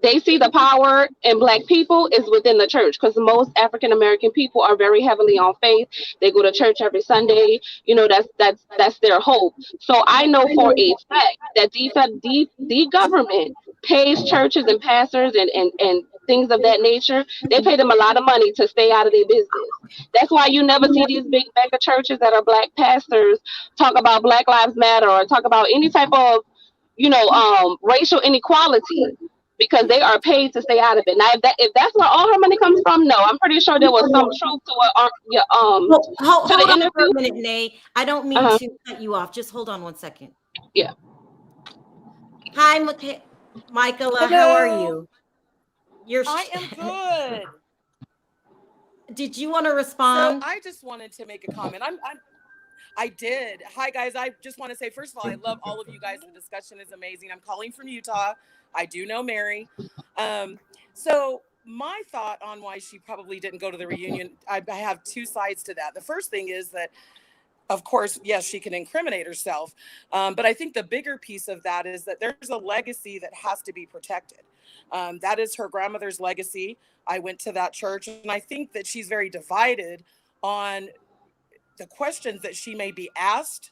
they see the power in black people is within the church, because most African American people are very heavily on faith. They go to church every Sunday. That's their hope. So I know for a fact that the government pays churches and pastors and things of that nature. They pay them a lot of money to stay out of their business. That's why you never see these big mega churches that are black pastors talk about Black Lives Matter or talk about any type of racial inequality, because they are paid to stay out of it. Now, if that's where all her money comes from, no, I'm pretty sure there was some truth to it. Hold to the on for interview. a minute, Nay. I don't mean to cut you off. Just hold on 1 second. Yeah. Hi, Michaela. How are you? I am good. Did you want to respond? So I just wanted to make a comment. I did. Hi, guys. I just want to say, first of all, I love all of you guys. The discussion is amazing. I'm calling from Utah. I do know Mary. So my thought on why she probably didn't go to the reunion, I have two sides to that. The first thing is that, of course, yes, she can incriminate herself. But I think the bigger piece of that is that there's a legacy that has to be protected. That is her grandmother's legacy. I went to that church, and I think that she's very divided on the questions that she may be asked,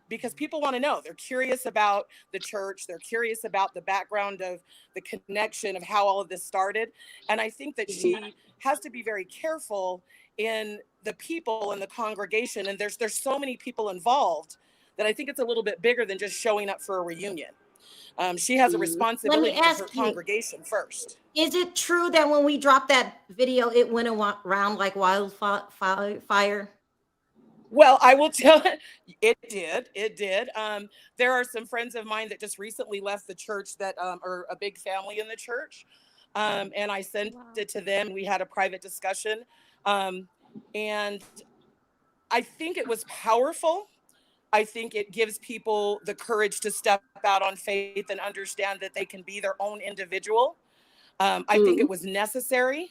because people want to know. They're curious about the church. They're curious about the background of the connection of how all of this started. And I think that she has to be very careful in the people in the congregation. And there's so many people involved that I think it's a little bit bigger than just showing up for a reunion. She has a responsibility to her congregation first. Is it true that when we dropped that video, it went around like wildfire? Well, I will tell it did. It did. There are some friends of mine that just recently left the church that are a big family in the church. And I sent it to them. We had a private discussion. And I think it was powerful. I think it gives people the courage to step out on faith and understand that they can be their own individual. I think it was necessary.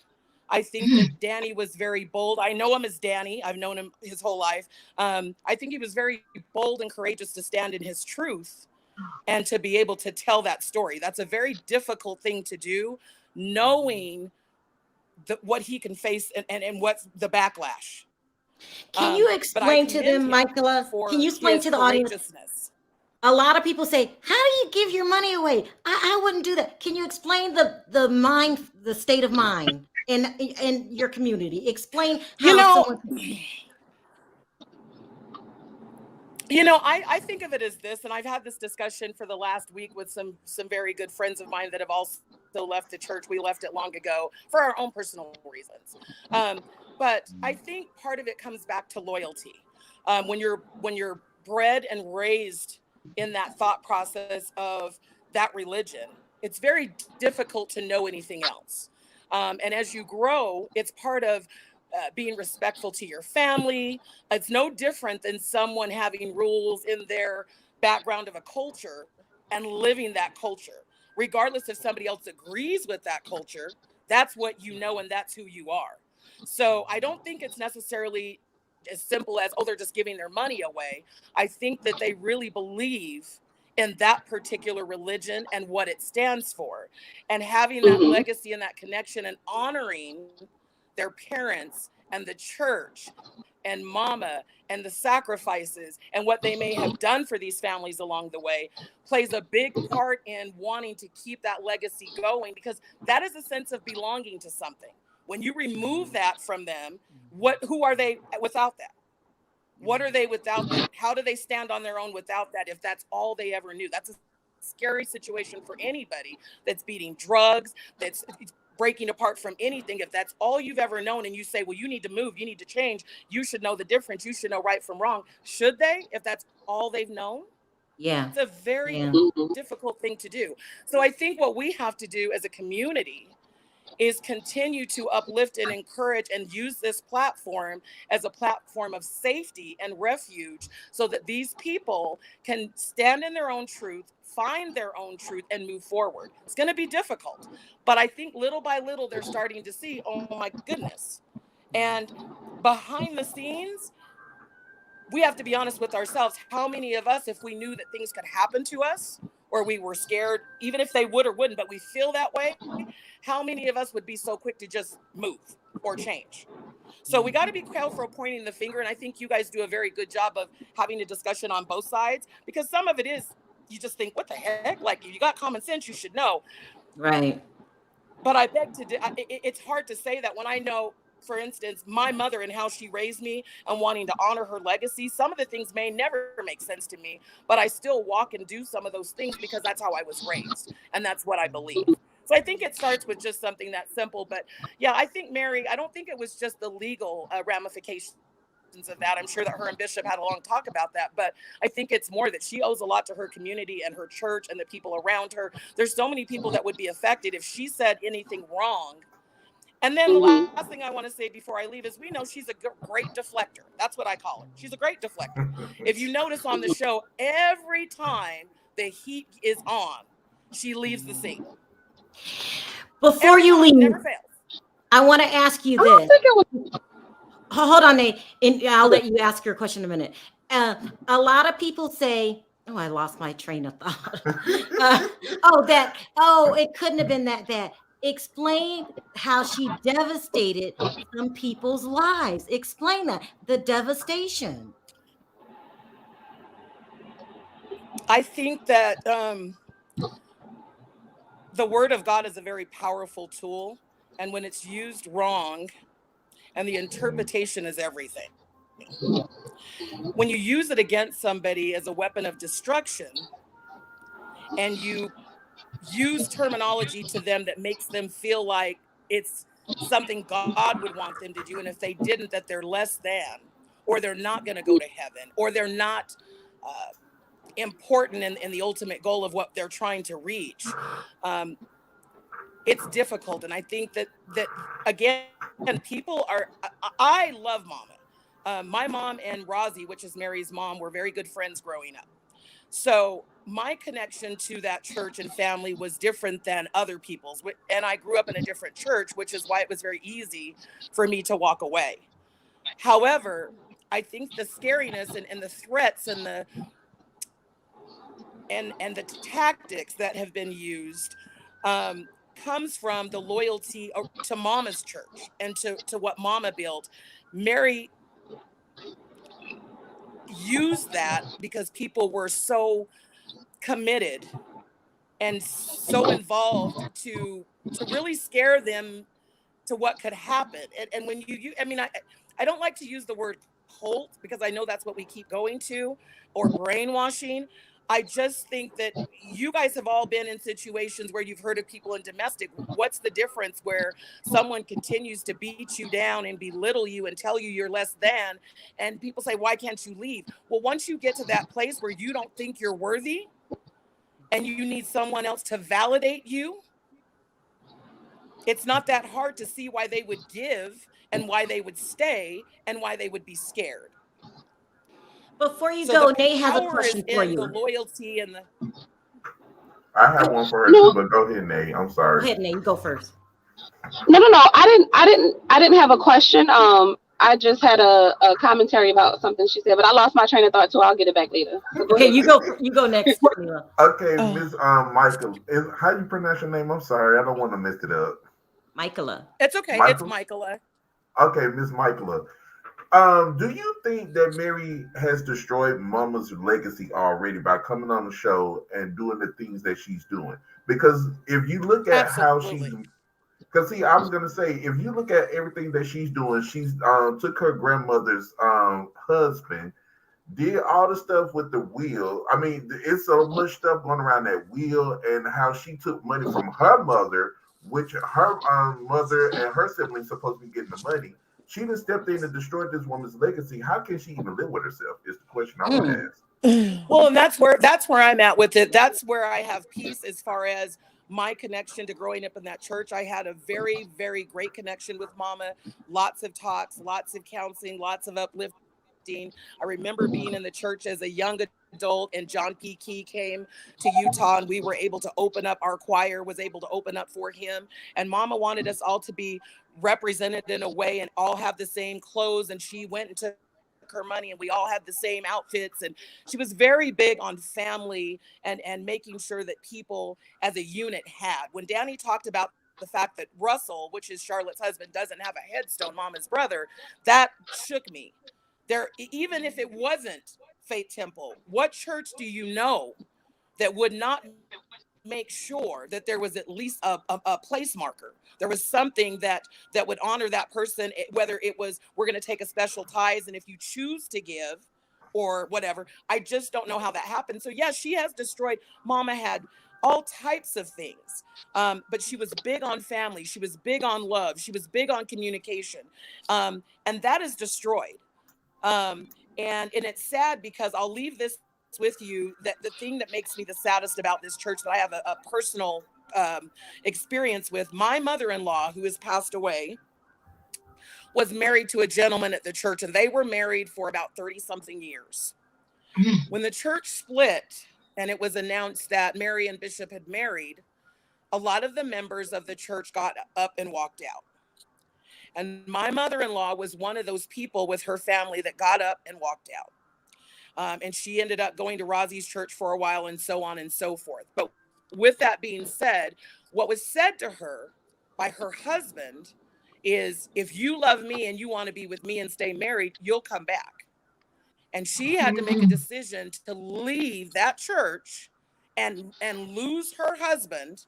I think that Danny was very bold. I know him as Danny. I've known him his whole life. I think he was very bold and courageous to stand in his truth and to be able to tell that story. That's a very difficult thing to do, knowing what he can face and what's the backlash. Can you explain to them, Michaela? Can you explain to the audience? A lot of people say, "How do you give your money away?" I wouldn't do that. Can you explain the state of mind in your community? Explain how I think of it as this, and I've had this discussion for the last week with some very good friends of mine that have also left the church. We left it long ago for our own personal reasons. But I think part of it comes back to loyalty. When you're bred and raised in that thought process of that religion, it's very difficult to know anything else. And as you grow, it's part of being respectful to your family. It's no different than someone having rules in their background of a culture and living that culture. Regardless if somebody else agrees with that culture, that's what you know and that's who you are. So I don't think it's necessarily as simple as, they're just giving their money away. I think that they really believe in that particular religion and what it stands for, and having that legacy and that connection and honoring their parents and the church and mama and the sacrifices and what they may have done for these families along the way plays a big part in wanting to keep that legacy going, because that is a sense of belonging to something. When you remove that from them, who are they without that? What are they without that? How do they stand on their own without that if that's all they ever knew? That's a scary situation for anybody that's beating drugs, that's breaking apart from anything. If that's all you've ever known and you say, well, you need to move, you need to change, you should know the difference, you should know right from wrong. Should they, if that's all they've known? Yeah. It's a very difficult thing to do. So I think what we have to do as a community is continue to uplift and encourage and use this platform as a platform of safety and refuge so that these people can stand in their own truth, find their own truth, and move forward. It's going to be difficult, but I think little by little they're starting to see, oh my goodness. And behind the scenes, we have to be honest with ourselves. How many of us, if we knew that things could happen to us, or we were scared, even if they would or wouldn't, but we feel that way, how many of us would be so quick to just move or change? So we got to be careful pointing the finger. And I think you guys do a very good job of having a discussion on both sides, because some of it is, you just think, what the heck? Like, if you got common sense, you should know. Right. But I beg to, it's hard to say that when I know, for instance, my mother and how she raised me and wanting to honor her legacy. Some of the things may never make sense to me, but I still walk and do some of those things because that's how I was raised. And that's what I believe. So I think it starts with just something that simple. But yeah, I think Mary, I don't think it was just the legal ramifications of that. I'm sure that her and Bishop had a long talk about that, but I think it's more that she owes a lot to her community and her church and the people around her. There's so many people that would be affected if she said anything wrong. And then the last thing I want to say before I leave is, we know she's a great deflector. That's what I call her. She's a great deflector. If you notice on the show, every time the heat is on, she leaves the scene. Before you leave, never fails. I want to ask you this. Hold on, Nate, and I'll let you ask your question in a minute. A lot of people say, oh, I lost my train of thought. It couldn't have been that bad. Explain how she devastated some people's lives. Explain that, the devastation. I think that the word of God is a very powerful tool. And when it's used wrong, and the interpretation is everything. When you use it against somebody as a weapon of destruction, and you use terminology to them that makes them feel like it's something God would want them to do, and if they didn't, that they're less than, or they're not going to go to heaven, or they're not important in the ultimate goal of what they're trying to reach. It's difficult. And I think that again, people are, I love Mama. My mom and Rosie, which is Mary's mom, were very good friends growing up. So my connection to that church and family was different than other people's. And I grew up in a different church, which is why it was very easy for me to walk away. However, I think the scariness and the threats and the tactics that have been used comes from the loyalty to Mama's church and to what Mama built. Mary used that because people were so committed and so involved to really scare them to what could happen. And when I don't like to use the word cult, because I know that's what we keep going to, or brainwashing. I just think that you guys have all been in situations where you've heard of people in domestic. What's the difference where someone continues to beat you down and belittle you and tell you you're less than, and people say, why can't you leave? Well, once you get to that place where you don't think you're worthy and you need someone else to validate you, it's not that hard to see why they would give and why they would stay and why they would be scared. Before you go, Nate has a question for you. The loyalty and the. I have one for her too, but go ahead, Nate. I'm sorry. Go ahead, Nate. Go first. No. I didn't have a question. I just had a commentary about something she said, but I lost my train of thought, so I'll get it back later. So okay, you go next. Okay, Miss Michael. How do you pronounce your name? I'm sorry, I don't want to mess it up. Michaela. It's okay. It's Michaela. Okay, Miss Michaela. Do you think that Mary has destroyed Mama's legacy already by coming on the show and doing the things that she's doing? Because if you look at how she's, because see, I was gonna say, if you look at everything that she's doing, she's took her grandmother's husband, did all the stuff with the will. I mean, it's so much stuff going around that will, and how she took money from her mother, which her mother and her siblings supposed to be getting the money. She just stepped in and destroyed this woman's legacy. How can she even live with herself? Is the question I want to ask. Well, and that's where I'm at with it. That's where I have peace as far as my connection to growing up in that church. I had a very, very great connection with Mama. Lots of talks, lots of counseling, lots of uplifting. I remember being in the church as a young adult, and John P. Key came to Utah, and we were able to open up. Our choir was able to open up for him, and Mama wanted us all to be represented in a way and all have the same clothes. And she went and took her money, and we all had the same outfits, and she was very big on family and making sure that people as a unit had. When Danny talked about the fact that Russell, which is Charlotte's husband, doesn't have a headstone, Mama's brother, that shook me. There, even if it wasn't Faith Temple, what church do you know that would not make sure that there was at least a place marker? There was something that would honor that person, whether it was, we're going to take a special tithes, and if you choose to give or whatever. I just don't know how that happened. So yes, she has destroyed. Mama had all types of things, but she was big on family. She was big on love. She was big on communication, and that is destroyed. And it's sad, because I'll leave this with you, that the thing that makes me the saddest about this church that I have a personal experience with, my mother-in-law, who has passed away, was married to a gentleman at the church, and they were married for about 30 something years. When the church split and it was announced that Mary and Bishop had married, a lot of the members of the church got up and walked out. And my mother-in-law was one of those people with her family that got up and walked out. And she ended up going to Rosie's church for a while, and so on and so forth. But with that being said, what was said to her by her husband is, if you love me and you want to be with me and stay married, you'll come back. And she had to make a decision to leave that church and lose her husband,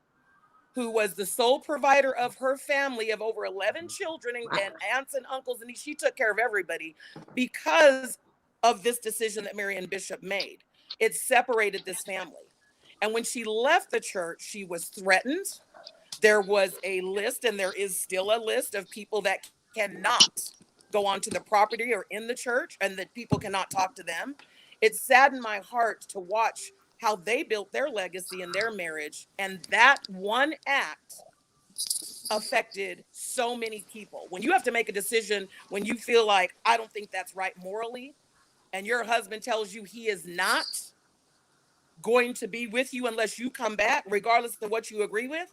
who was the sole provider of her family of over 11 children and aunts and uncles, and she took care of everybody, because of this decision that Mary and Bishop made. It separated this family. And when she left the church, she was threatened. There was a list, and there is still a list, of people that cannot go onto the property or in the church, and that people cannot talk to them. It saddened my heart to watch how they built their legacy and their marriage, and that one act affected so many people. When you have to make a decision, when you feel like, I don't think that's right morally, and your husband tells you he is not going to be with you unless you come back, regardless of what you agree with,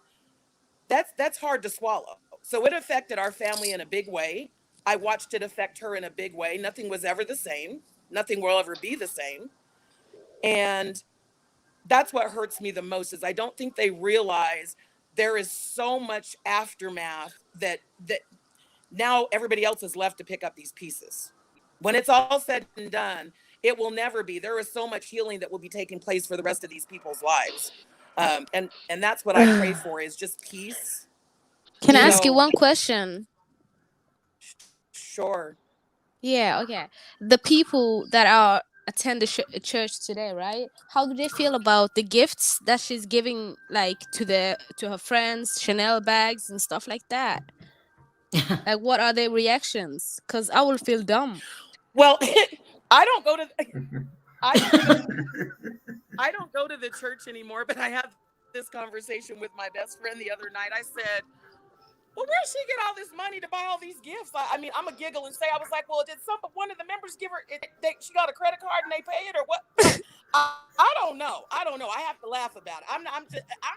that's hard to swallow. So it affected our family in a big way. I watched it affect her in a big way. Nothing was ever the same. Nothing will ever be the same. And that's what hurts me the most, is I don't think they realize there is so much aftermath that now everybody else is left to pick up these pieces. When it's all said and done, it will never be. There is so much healing that will be taking place for the rest of these people's lives. And that's what I pray for, is just peace. Can I ask you one question? Sure. Yeah, okay. The people that are attend the church today, right? How do they feel about the gifts that she's giving, like to her friends, Chanel bags and stuff like that? Like, what are their reactions? Because I will feel dumb. Well, I don't go to the church anymore, but I had this conversation with my best friend the other night. I said, well, where does she get all this money to buy all these gifts? I mean, I'm a giggle and say, I was like, well, did one of the members give her, she got a credit card and they pay it, or what? I don't know. I have to laugh about it. I'm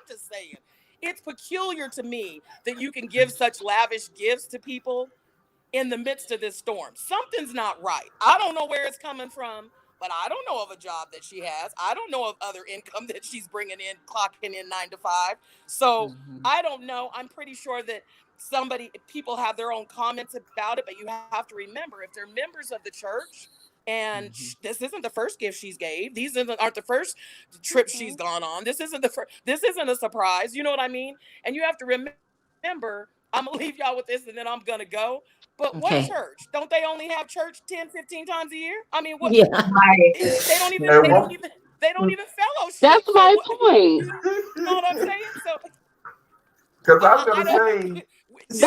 just saying, it's peculiar to me that you can give such lavish gifts to people in the midst of this storm. Something's not right. I don't know where it's coming from, but I don't know of a job that she has. I don't know of other income that she's bringing in, clocking in 9 to 5. So I don't know. I'm pretty sure that people have their own comments about it, but you have to remember, if they're members of the church, and this isn't the first gift she's gave. These aren't the first trips she's gone on. This isn't a surprise. You know what I mean? And you have to remember, I'm gonna leave y'all with this, and then I'm gonna go. But what church? Don't they only have church 10, 15 times a year? I mean, what? Yeah. They don't even fellowship. That's my point. You know what I'm saying? So, because I was gonna say.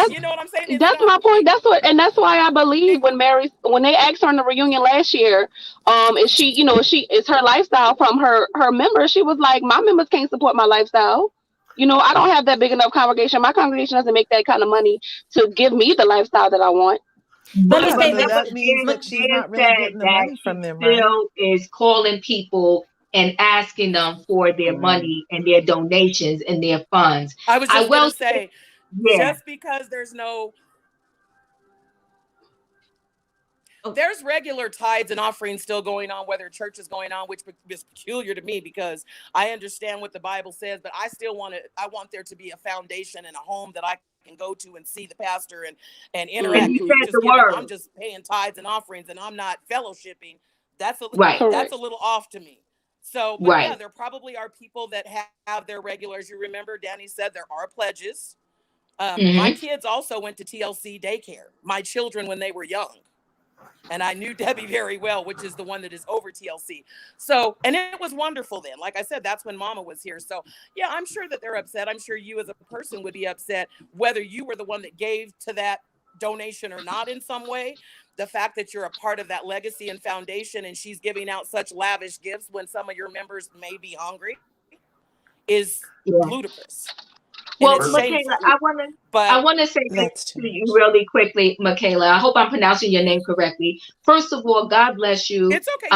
You know what I'm saying? That's my point. That's why I believe when they asked her in the reunion last year, is her lifestyle from her members? She was like, my members can't support my lifestyle. I don't have that big enough congregation. My congregation doesn't make that kind of money to give me the lifestyle that I want. Let me say that means that she's not really getting the money from them, right? Still is calling people and asking them for their money and their donations and their funds. I was just going to say, just because there's there's regular tithes and offerings still going on, whether church is going on, which is peculiar to me because I understand what the Bible says, but I still want there to be a foundation and a home that I can go to and see the pastor and interact with. I'm just paying tithes and offerings and I'm not fellowshipping. That's a little off to me. So, but yeah, there probably are people that have their regulars. You remember Danny said there are pledges. My kids also went to TLC daycare, my children when they were young. And I knew Debbie very well, which is the one that is over TLC. So, and it was wonderful then. Like I said, that's when Mama was here. So, yeah, I'm sure that they're upset. I'm sure you as a person would be upset, whether you were the one that gave to that donation or not in some way. The fact that you're a part of that legacy and foundation and she's giving out such lavish gifts when some of your members may be hungry is ludicrous. Well, Michaela, I want to say this to you really quickly, Michaela. I hope I'm pronouncing your name correctly. First of all, God bless you. It's okay.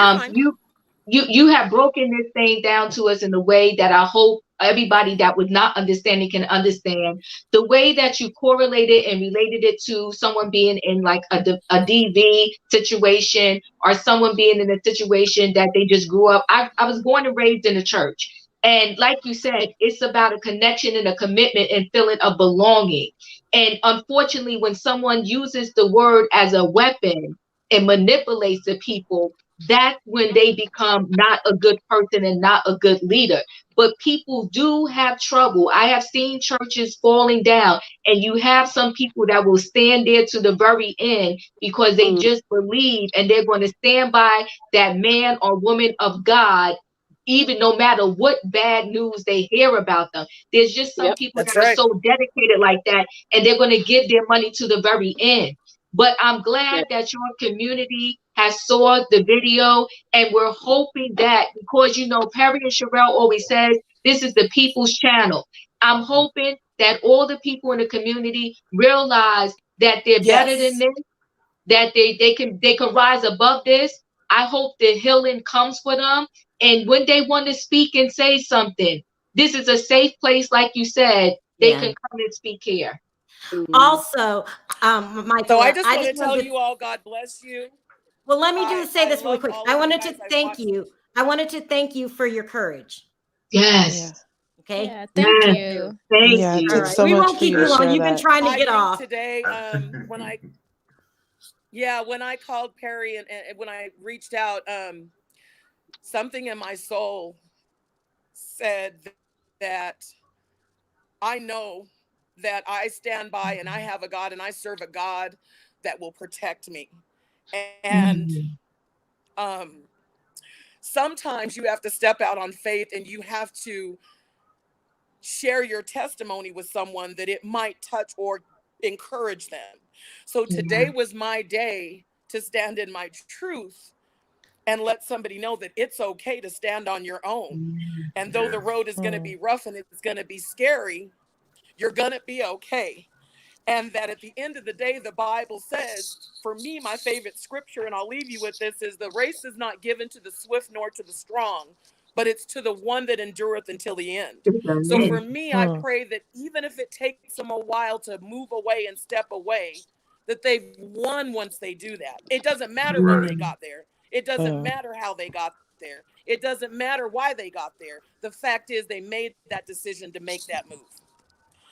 You have broken this thing down to us in a way that I hope everybody that was not understanding can understand. The way that you correlated and related it to someone being in like a DV situation or someone being in a situation that they just grew up. I was born and raised in the church. And like you said, it's about a connection and a commitment and feeling of belonging. And unfortunately, when someone uses the word as a weapon and manipulates the people, that's when they become not a good person and not a good leader. But people do have trouble. I have seen churches falling down, and you have some people that will stand there to the very end because they just believe and they're going to stand by that man or woman of God, even no matter what bad news they hear about them. There's just some people that are so dedicated like that, and they're going to give their money to the very end. But I'm glad that your community has saw the video, and we're hoping that, because Perry and Sharrell always says this is the people's channel. I'm hoping that all the people in the community realize that they're better than this, that they can rise above this. I hope the healing comes for them. And when they want to speak and say something, this is a safe place, like you said, they can come and speak here. Also, Michael, so I just want to tell you all, God bless you. Well, let me say this really quick. I wanted to thank you. I wanted to thank you for your courage. Yes. Okay. Yeah, thank you. Thank you. It took so we much won't keep you long. You've been trying to get off. Today, when I called Perry and when I reached out, something in my soul said that I know that I stand by and I have a God and I serve a God that will protect me. And sometimes you have to step out on faith and you have to share your testimony with someone that it might touch or encourage them. So today was my day to stand in my truth and let somebody know that it's okay to stand on your own. And though the road is going to be rough and it's going to be scary, you're going to be okay. And that at the end of the day, the Bible says, for me, my favorite scripture, and I'll leave you with this, is the race is not given to the swift nor to the strong, but it's to the one that endureth until the end. So for me, I pray that even if it takes them a while to move away and step away, that they've won once they do that. It doesn't matter when they got there. It doesn't matter how they got there. It doesn't matter why they got there. The fact is they made that decision to make that move.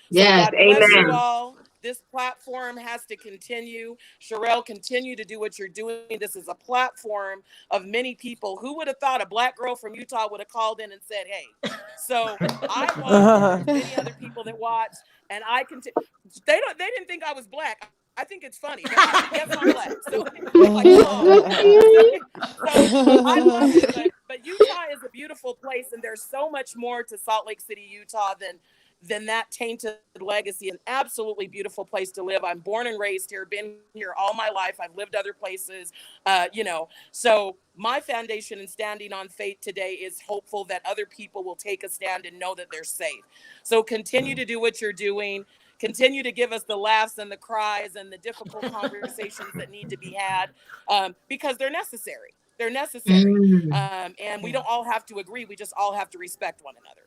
Yes, so God bless you all. This platform has to continue. Sharrell, continue to do what you're doing. This is a platform of many people. Who would have thought a Black girl from Utah would have called in and said, hey. So I watch many other people that watch, and I continue. They didn't think I was Black. I think it's funny. That's I'm black. So, like, I love it. But Utah is a beautiful place, and there's so much more to Salt Lake City, Utah than that tainted legacy. An absolutely beautiful place to live. I'm born and raised here, been here all my life. I've lived other places, So my foundation in standing on faith today is hopeful that other people will take a stand and know that they're safe. So continue to do what you're doing. Continue to give us the laughs and the cries and the difficult conversations that need to be had, because they're necessary. They're necessary. And we don't all have to agree. We just all have to respect one another.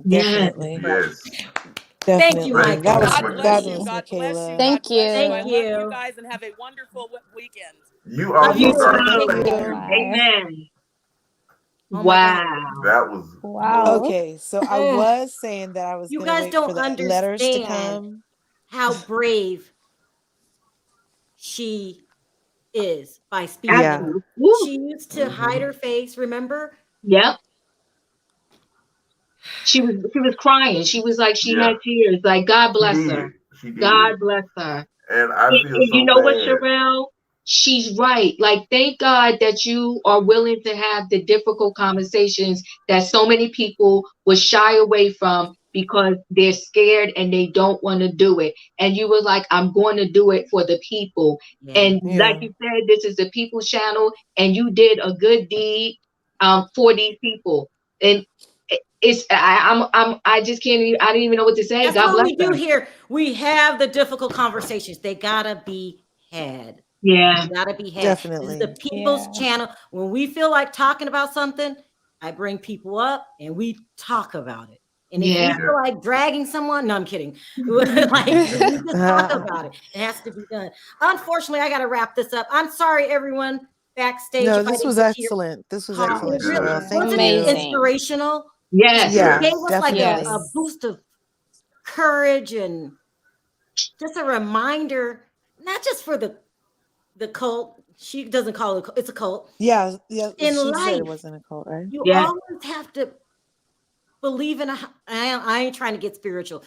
Definitely. Yes. Thank you, Definitely. Michael. That was God bless you. fabulous, God bless you. Michaela. Thank you. I love you. you guys, and have a wonderful weekend. You Love also, you. Garth. Thank you. Amen. Oh my God. That was Wow. Okay, so I was saying that I was You going to guys wait for don't the letters to understand come. how brave she is by speaking. Yeah. She used to hide her face, remember? Yep. She was crying. She was like, she had tears. Like, God bless her. She did. God bless her. And I feel And so you know what, bad. Sharrell? She's right. Like, thank God that you are willing to have the difficult conversations that so many people will shy away from because they're scared and they don't want to do it. And you were like, I'm going to do it for the people. And like you said, this is a people's channel, and you did a good deed for these people. And I just can't even, I didn't even know what to say. That's God what bless we do her. here. We have the difficult conversations. They gotta be had. Yeah. They gotta be had. Definitely. This is the people's channel. When we feel like talking about something, I bring people up and we talk about it. And if we feel like dragging someone, no, I'm kidding. Like, we just talk about it. It has to be done. Unfortunately, I gotta wrap this up. I'm sorry, everyone backstage. No, if I this didn't was get to your excellent. This was call. excellent, It really Sharrell. Thank wasn't you. it inspirational? Yes. Yeah, It gave us like definitely. a boost of courage and just a reminder, not just for the cult. She doesn't call it, it's a cult. Yeah. In She life, said it wasn't a cult, right? you always have to believe in I ain't trying to get spiritual.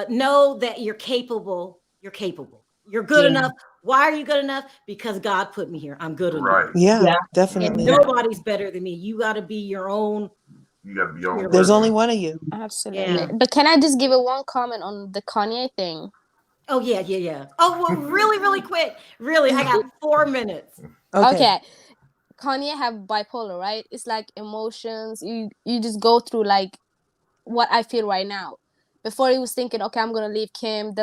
Know that you're capable. You're capable. You're good enough. Why are you good enough? Because God put me here. I'm good enough. Yeah, definitely. And nobody's better than me. You got to be your own. You got to be your own. There's only one of you. Absolutely. Yeah. But can I just give it one comment on the Kanye thing? Oh, yeah. Oh, well, really quick. Really, I got 4 minutes. Okay. Kanye have bipolar, right? It's like emotions. You just go through like what I feel right now. Before he was thinking, okay, I'm gonna leave Kim,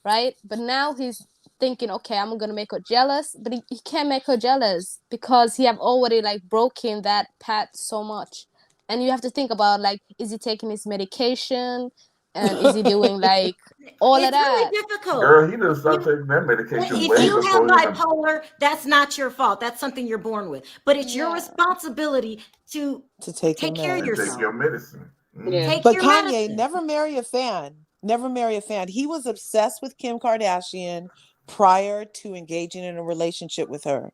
right? But now he's thinking, okay, I'm gonna make her jealous, but he can't make her jealous because he have already like broken that path so much. And you have to think about like, is he taking his medication? And is he doing like all of that? It's really difficult. Girl, he done stopped taking that medication If way you have before bipolar, that's not your fault. That's something you're born with. But it's your responsibility to take care of yourself. Take your medicine. Take But your Kanye, medicine. never marry a fan. Never marry a fan. He was obsessed with Kim Kardashian prior to engaging in a relationship with her,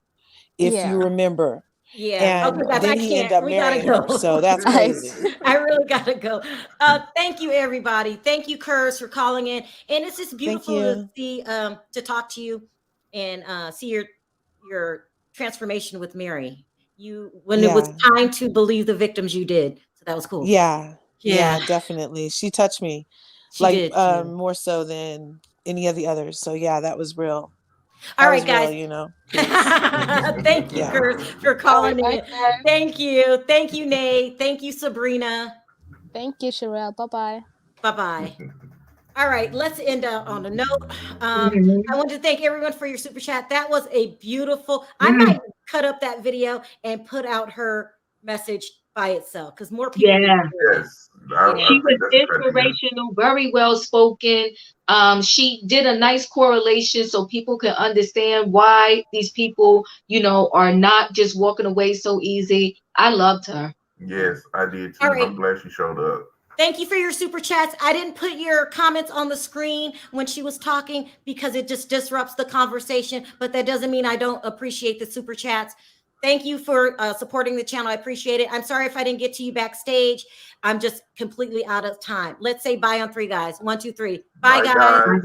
if you remember. Yeah. And then he ended up marrying her. So that's crazy. I really gotta go. Thank you, everybody. Thank you, Kurz, for calling in. And it's just beautiful to see, to talk to you and see your transformation with Mary. When it was time to believe the victims, you did. So that was cool. Yeah, definitely. She touched me. She did, more so than any of the others. So yeah, that was real. All right, guys. Real, you know. Thank you, Kurz, for calling in. Thank you. Thank you, Nate. Thank you, Sabrina. Thank you, Sharrell. Bye-bye. Bye-bye. All right, let's end on a note. I want to thank everyone for your super chat. That was a beautiful. I might cut up that video and put out her message by itself because more people. Yes. She was inspirational, very well spoken. She did a nice correlation so people can understand why these people, are not just walking away so easy. I loved her. Yes, I did too. Right. I'm glad she showed up. Thank you for your super chats. I didn't put your comments on the screen when she was talking because it just disrupts the conversation, but that doesn't mean I don't appreciate the super chats. Thank you for supporting the channel. I appreciate it. I'm sorry if I didn't get to you backstage. I'm just completely out of time. Let's say bye on 3, guys. 1, 2, 3. Bye, guys.